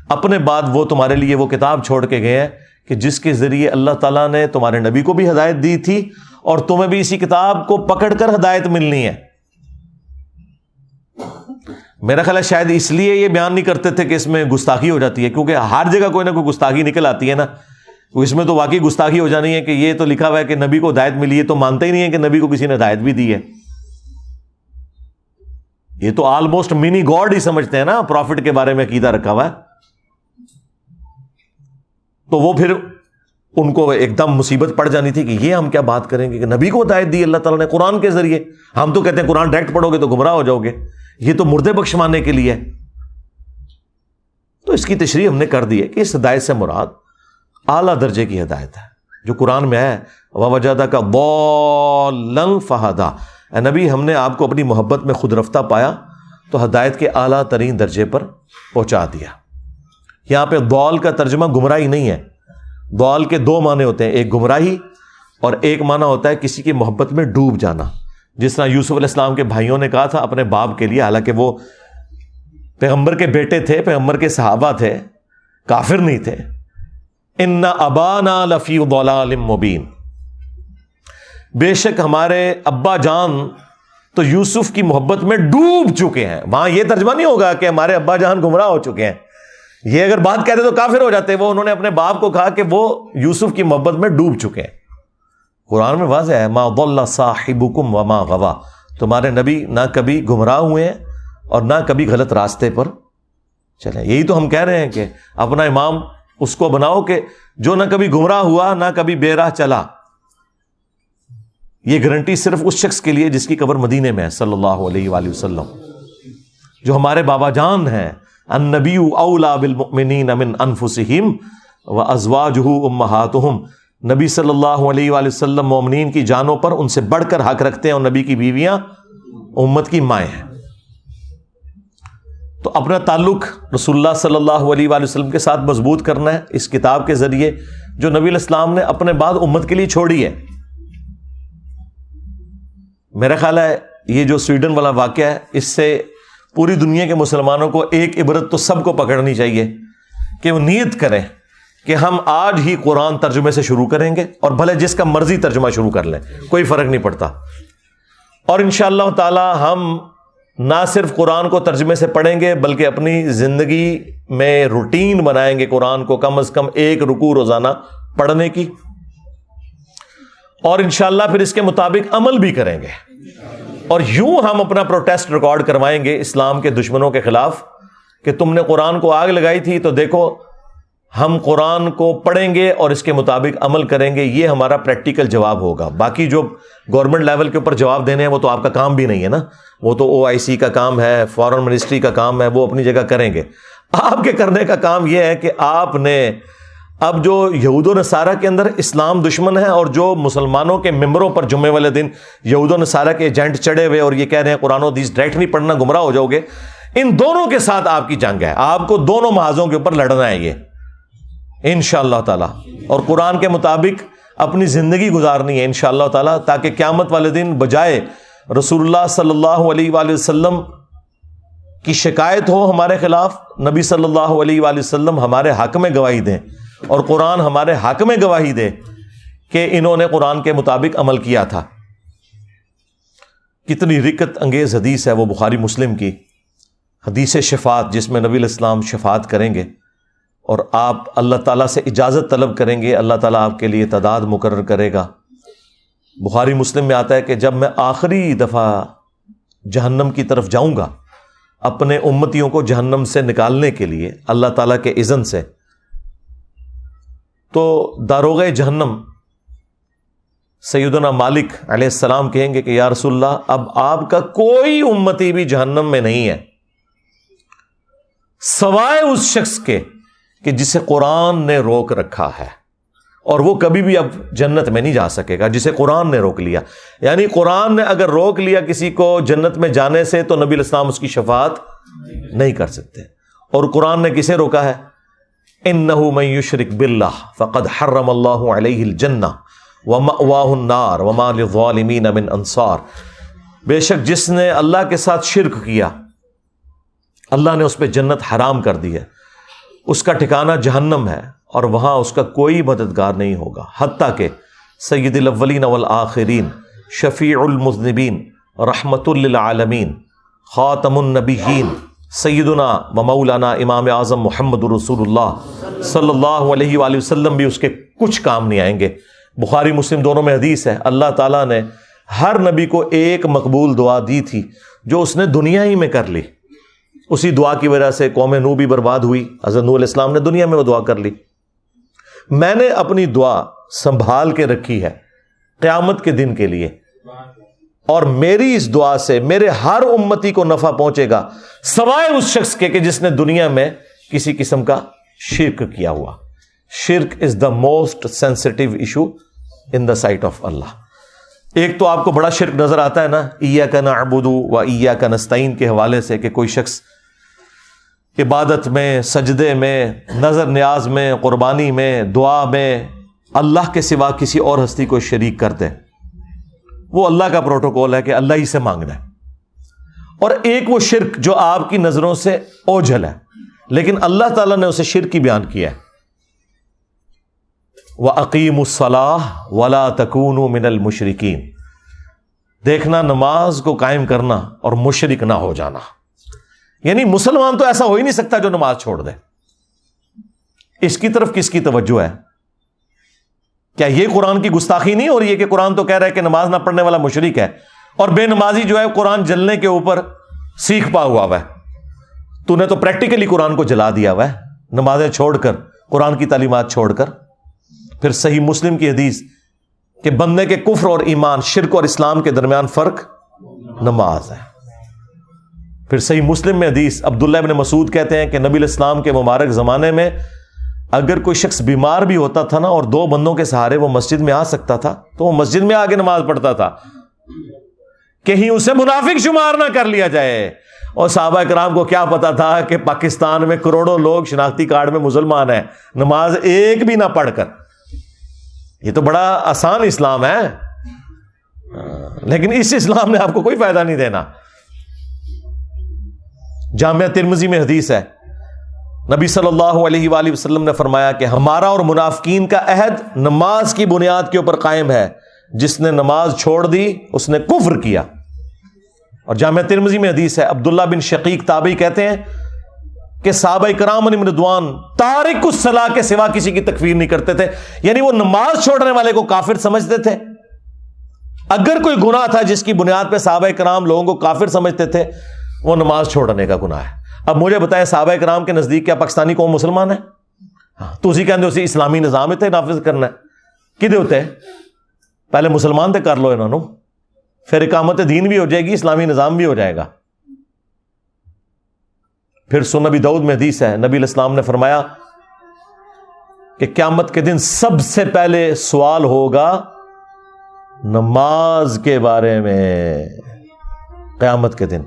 اپنے بعد وہ تمہارے لیے وہ کتاب چھوڑ کے گئے ہیں کہ جس کے ذریعے اللہ تعالیٰ نے تمہارے نبی کو بھی ہدایت دی تھی اور تمہیں بھی اسی کتاب کو پکڑ کر ہدایت ملنی ہے. میرا خیال ہے شاید اس لیے یہ بیان نہیں کرتے تھے کہ اس میں گستاخی ہو جاتی ہے، کیونکہ ہر جگہ کوئی نہ کوئی گستاخی نکل آتی ہے نا. اس میں تو واقعی گستاخی ہو جانی ہے کہ یہ تو لکھا ہوا ہے کہ نبی کو ہدایت ملی ہے، تو مانتے ہی نہیں ہے کہ نبی کو کسی نے ہدایت بھی دی ہے. یہ تو آلموسٹ منی گاڈ ہی سمجھتے ہیں نا پروفٹ کے بارے میں عقیدہ رکھا ہوا ہے. تو وہ پھر ان کو ایک دم مصیبت پڑ جانی تھی کہ یہ ہم کیا بات کریں گے کہ نبی کو ہدایت دی اللہ تعالیٰ نے قرآن کے ذریعے. ہم تو کہتے ہیں قرآن ڈائریکٹ پڑھو گے تو گمراہ ہو جاؤ گے، یہ تو مردے بخشوانے کے لیے. تو اس کی تشریح ہم نے کر دی ہے کہ اس ہدایت سے مراد اعلیٰ درجے کی ہدایت ہے جو قرآن میں ہے وَوَجَدَكَ ضَالًّا فَهَدَىٰ، اے نبی ہم نے آپ کو اپنی محبت میں خود رفتہ پایا تو ہدایت کے اعلیٰ ترین درجے پر پہنچا دیا. یہاں پہ ضال کا ترجمہ گمراہی نہیں ہے. ضال کے دو معنی ہوتے ہیں، ایک گمراہی اور ایک معنی ہوتا ہے کسی کی محبت میں ڈوب جانا. جس طرح یوسف علیہ السلام کے بھائیوں نے کہا تھا اپنے باپ کے لیے، حالانکہ وہ پیغمبر کے بیٹے تھے، پیغمبر کے صحابہ تھے، کافر نہیں تھے، ان ابانا لفی ضلال مبین، بے شک ہمارے ابا جان تو یوسف کی محبت میں ڈوب چکے ہیں. وہاں یہ ترجمہ نہیں ہوگا کہ ہمارے ابا جان گمراہ ہو چکے ہیں، یہ اگر بات کہتے تو کافر ہو جاتے. وہ انہوں نے اپنے باپ کو کہا کہ وہ یوسف کی محبت میں ڈوب چکے ہیں. قرآن میں واضح ہے ما ضل صاحبکم وما غوا، تمہارے نبی نہ کبھی گمراہ ہوئے ہیں اور نہ کبھی غلط راستے پر چلیں. یہی تو ہم کہہ رہے ہیں کہ اپنا امام اس کو بناؤ کہ جو نہ کبھی گمراہ ہوا نہ کبھی بے راہ چلا. یہ گارنٹی صرف اس شخص کے لیے جس کی قبر مدینے میں ہے صلی اللہ علیہ وآلہ وسلم. جو ہمارے بابا جان ہیں, النبی اولا بالمؤمنین من انفسہم وازواجہ امہاتہم, نبی صلی اللہ علیہ وآلہ وسلم مومنین کی جانوں پر ان سے بڑھ کر حق رکھتے ہیں, اور نبی کی بیویاں امت کی مائیں ہیں. تو اپنا تعلق رسول اللہ صلی اللہ علیہ وآلہ وسلم کے ساتھ مضبوط کرنا ہے اس کتاب کے ذریعے جو نبی علیہ السلام نے اپنے بعد امت کے لیے چھوڑی ہے. میرا خیال ہے یہ جو سویڈن والا واقعہ ہے, اس سے پوری دنیا کے مسلمانوں کو ایک عبرت تو سب کو پکڑنی چاہیے کہ وہ نیت کریں کہ ہم آج ہی قرآن ترجمے سے شروع کریں گے, اور بھلے جس کا مرضی ترجمہ شروع کر لیں, کوئی فرق نہیں پڑتا. اور انشاءاللہ تعالی ہم نہ صرف قرآن کو ترجمے سے پڑھیں گے بلکہ اپنی زندگی میں روٹین بنائیں گے قرآن کو کم از کم 1 رکوع روزانہ پڑھنے کی, اور انشاءاللہ پھر اس کے مطابق عمل بھی کریں گے. اور یوں ہم اپنا پروٹیسٹ ریکارڈ کروائیں گے اسلام کے دشمنوں کے خلاف کہ تم نے قرآن کو آگ لگائی تھی, تو دیکھو ہم قرآن کو پڑھیں گے اور اس کے مطابق عمل کریں گے. یہ ہمارا پریکٹیکل جواب ہوگا. باقی جو گورنمنٹ لیول کے اوپر جواب دینے ہیں وہ تو آپ کا کام بھی نہیں ہے نا, وہ تو OIC کا کام ہے, فارن منسٹری کا کام ہے, وہ اپنی جگہ کریں گے. آپ کے کرنے کا کام یہ ہے کہ آپ نے اب جو یہود و نصارہ کے اندر اسلام دشمن ہے, اور جو مسلمانوں کے ممبروں پر جمعے والے دن یہود و نصارہ کے ایجنٹ چڑھے ہوئے اور یہ کہہ رہے ہیں قرآن و حدیث ڈائریکٹ نہیں پڑھنا گمراہ ہو جاؤ گے, ان دونوں کے ساتھ آپ کی جنگ ہے. آپ کو دونوں محاذوں کے اوپر لڑنا ہے یہ انشاءاللہ تعالی, اور قرآن کے مطابق اپنی زندگی گزارنی ہے انشاءاللہ تعالی, تاکہ قیامت والے دن بجائے رسول اللہ صلی اللہ علیہ وآلہ وسلم کی شکایت ہو ہمارے خلاف, نبی صلی اللہ علیہ وآلہ وسلم ہمارے حق میں گواہی دیں, اور قرآن ہمارے حق میں گواہی دے کہ انہوں نے قرآن کے مطابق عمل کیا تھا. کتنی رکت انگیز حدیث ہے وہ بخاری مسلم کی حدیث شفاعت, جس میں نبی علیہ السلام شفاعت کریں گے اور آپ اللہ تعالیٰ سے اجازت طلب کریں گے, اللہ تعالیٰ آپ کے لیے تعداد مقرر کرے گا. بخاری مسلم میں آتا ہے کہ جب میں آخری دفعہ جہنم کی طرف جاؤں گا اپنے امتیوں کو جہنم سے نکالنے کے لیے اللہ تعالیٰ کے اذن سے, تو داروغ جہنم سیدنا مالک علیہ السلام کہیں گے کہ یا رسول اللہ, اب آپ کا کوئی امتی بھی جہنم میں نہیں ہے سوائے اس شخص کے کہ جسے قرآن نے روک رکھا ہے, اور وہ کبھی بھی اب جنت میں نہیں جا سکے گا جسے قرآن نے روک لیا. یعنی قرآن نے اگر روک لیا کسی کو جنت میں جانے سے تو نبی علیہ السلام اس کی شفاعت نہیں کر سکتے. اور قرآن نے کسے روکا ہے؟ انہ من یشرک باللہ فقد حرم اللہ علیہ الجنہ ومأواہ النار وما للظالمین من انصار. بے شک جس نے اللہ کے ساتھ شرک کیا اللہ نے اس پہ جنت حرام کر دی ہے, اس کا ٹھکانہ جہنم ہے, اور وہاں اس کا کوئی مددگار نہیں ہوگا. حتیٰ کہ سید الاولین والآخرین, شفیع المذنبین, رحمت للعالمین, خاتم النبیین, سیدنا و مولانا امام اعظم محمد رسول اللہ صلی اللہ علیہ وآلہ وسلم بھی اس کے کچھ کام نہیں آئیں گے. بخاری مسلم دونوں میں حدیث ہے, اللہ تعالیٰ نے ہر نبی کو ایک مقبول دعا دی تھی جو اس نے دنیا ہی میں کر لی. اسی دعا کی وجہ سے قوم نوح بھی برباد ہوئی, حضرت نوح علیہ السلام نے دنیا میں وہ دعا کر لی. میں نے اپنی دعا سنبھال کے رکھی ہے قیامت کے دن کے لیے, اور میری اس دعا سے میرے ہر امتی کو نفع پہنچے گا سوائے اس شخص کے کہ جس نے دنیا میں کسی قسم کا شرک کیا ہوا. شرک is the most sensitive issue in the sight of Allah. ایک تو آپ کو بڑا شرک نظر آتا ہے نا, ایاک نعبد و ایاک نستعین کے حوالے سے, کہ کوئی شخص عبادت میں, سجدے میں, نظر نیاز میں, قربانی میں, دعا میں اللہ کے سوا کسی اور ہستی کو شریک کر دے. وہ اللہ کا پروٹوکول ہے کہ اللہ ہی سے مانگنا ہے. اور ایک وہ شرک جو آپ کی نظروں سے اوجھل ہے لیکن اللہ تعالیٰ نے اسے شرک کی بیان کیا ہے, وَأَقِيمُوا الصَّلَاةَ وَلَا تَكُونُوا مِنَ الْمُشْرِكِينَ. دیکھنا نماز کو قائم کرنا اور مشرک نہ ہو جانا. یعنی مسلمان تو ایسا ہو ہی نہیں سکتا جو نماز چھوڑ دے. اس کی طرف کس کی توجہ ہے؟ کیا یہ قرآن کی گستاخی نہیں ہو رہی ہے کہ قرآن تو کہہ رہا ہے کہ نماز نہ پڑھنے والا مشرک ہے, اور بے نمازی جو ہے قرآن جلنے کے اوپر سیکھ پا ہوا ہے. تو نے تو پریکٹیکلی قرآن کو جلا دیا ہوا ہے نمازیں چھوڑ کر, قرآن کی تعلیمات چھوڑ کر. پھر صحیح مسلم کی حدیث کہ بندے کے کفر اور ایمان، شرک اور اسلام کے درمیان فرق نماز ہے. پھر صحیح مسلم میں حدیث عبداللہ ابن مسعود کہتے ہیں کہ نبی علیہ السلام کے مبارک زمانے میں اگر کوئی شخص بیمار بھی ہوتا تھا نا اور 2 بندوں کے سہارے وہ مسجد میں آ سکتا تھا تو وہ مسجد میں آ کے نماز پڑھتا تھا، کہیں اسے منافق شمار نہ کر لیا جائے. اور صحابہ کرام کو کیا پتا تھا کہ پاکستان میں کروڑوں لوگ شناختی کارڈ میں مسلمان ہیں، نماز ایک بھی نہ پڑھ کر. یہ تو بڑا آسان اسلام ہے، لیکن اس اسلام نے آپ کو کوئی فائدہ نہیں دینا. جامعہ ترمذی میں حدیث ہے، نبی صلی اللہ علیہ وآلہ وسلم نے فرمایا کہ ہمارا اور منافقین کا عہد نماز کی بنیاد کے اوپر قائم ہے، جس نے نماز چھوڑ دی اس نے کفر کیا. اور جامعہ ترمذی میں حدیث ہے، عبداللہ بن شقیق تابعی کہتے ہیں کہ صحابہ کرام علیہم رضوان تارک الصلاۃ کے سوا کسی کی تکفیر نہیں کرتے تھے، یعنی وہ نماز چھوڑنے والے کو کافر سمجھتے تھے. اگر کوئی گناہ تھا جس کی بنیاد پہ صحابہ کرام لوگوں کو کافر سمجھتے تھے، وہ نماز چھوڑنے کا گناہ ہے. اب مجھے بتائیں صحابہ کرام کے نزدیک کیا پاکستانی قوم مسلمان ہے؟ تو اسی کہتے اسی اسلامی نظام اتنے نافذ کرنا ہے کدے ہوتے ہیں؟ پہلے مسلمان تے کر لو انہوں، پھر اقامت دین بھی ہو جائے گی، اسلامی نظام بھی ہو جائے گا. پھر سنن نبی داؤد میں حدیث ہے، نبی علیہ السلام نے فرمایا کہ قیامت کے دن سب سے پہلے سوال ہوگا نماز کے بارے میں. قیامت کے دن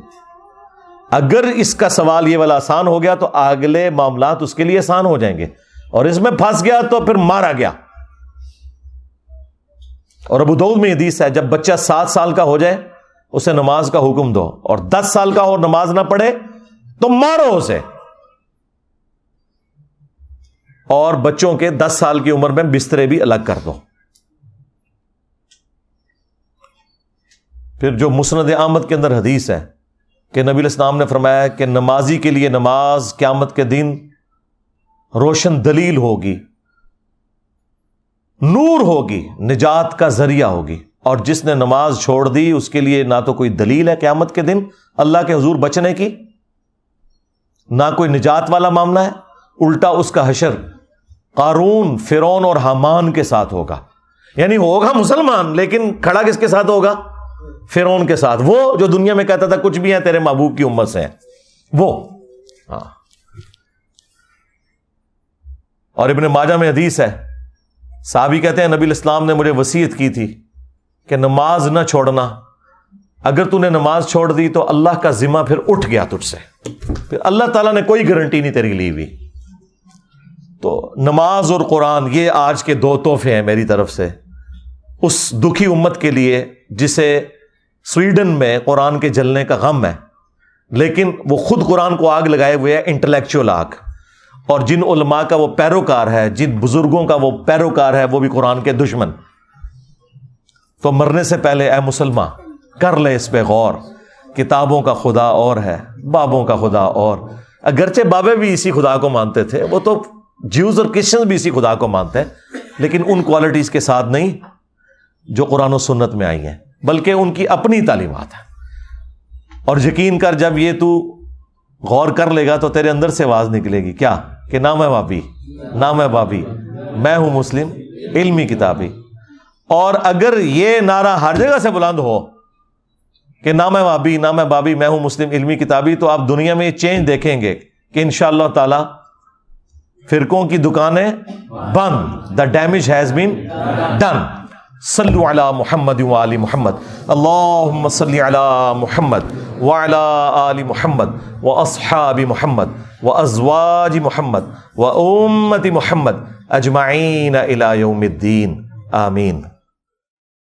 اگر اس کا سوال یہ والا آسان ہو گیا تو اگلے معاملات اس کے لیے آسان ہو جائیں گے، اور اس میں پھنس گیا تو پھر مارا گیا. اور ابو داؤد میں حدیث ہے، جب بچہ 7 سال کا ہو جائے اسے نماز کا حکم دو، اور 10 سال کا ہو نماز نہ پڑھے تو مارو اسے. اور بچوں کے 10 سال کی عمر میں بسترے بھی الگ کر دو. پھر جو مسند احمد کے اندر حدیث ہے کہ نبی علیہ السلام نے فرمایا کہ نمازی کے لیے نماز قیامت کے دن روشن دلیل ہوگی، نور ہوگی، نجات کا ذریعہ ہوگی. اور جس نے نماز چھوڑ دی اس کے لیے نہ تو کوئی دلیل ہے قیامت کے دن اللہ کے حضور بچنے کی، نہ کوئی نجات والا معاملہ ہے. الٹا اس کا حشر قارون، فرعون اور حامان کے ساتھ ہوگا. یعنی ہوگا مسلمان لیکن کھڑا کس کے ساتھ ہوگا؟ فرعون کے ساتھ، وہ جو دنیا میں کہتا تھا کچھ بھی ہیں تیرے محبوب کی امت سے ہیں وہ. اور ابن ماجہ میں حدیث ہے، صحابی کہتے ہیں نبی علیہ السلام نے مجھے وصیت کی تھی کہ نماز نہ چھوڑنا، اگر تو نے نماز چھوڑ دی تو اللہ کا ذمہ پھر اٹھ گیا تجھ سے، پھر اللہ تعالیٰ نے کوئی گارنٹی نہیں تیری لی ہوئی. تو نماز اور قرآن یہ آج کے 2 تحفے ہیں میری طرف سے اس دکھی امت کے لیے جسے سویڈن میں قرآن کے جلنے کا غم ہے، لیکن وہ خود قرآن کو آگ لگائے ہوئے ہیں، انٹلیکچوئل آگ. اور جن علماء کا وہ پیروکار ہے، جن بزرگوں کا وہ پیروکار ہے، وہ بھی قرآن کے دشمن. تو مرنے سے پہلے اے مسلمان کر لے اس پہ غور. کتابوں کا خدا اور ہے، بابوں کا خدا اور. اگرچہ بابے بھی اسی خدا کو مانتے تھے، وہ تو جیوز اور کرسچن بھی اسی خدا کو مانتے ہیں، لیکن ان کوالٹیز کے ساتھ نہیں جو قرآن و سنت میں آئی ہیں، بلکہ ان کی اپنی تعلیمات ہیں. اور یقین کر جب یہ تو غور کر لے گا تو تیرے اندر سے آواز نکلے گی کیا کہ نہ میں بابی، نہ میں بابی، میں ہوں مسلم علمی کتابی. اور اگر یہ نعرہ ہر جگہ سے بلند ہو کہ نہ میں بابی، نہ میں بابی، میں ہوں مسلم علمی کتابی، تو آپ دنیا میں یہ چینج دیکھیں گے کہ انشاءاللہ تعالی فرقوں کی دکانیں بند. The damage has been done. صلو علی محمد وآل محمد. اللہم صلی علی محمد وعلی آل محمد واصحاب محمد وازواج محمد وامت محمد اجمعین الی یوم الدین. آمین.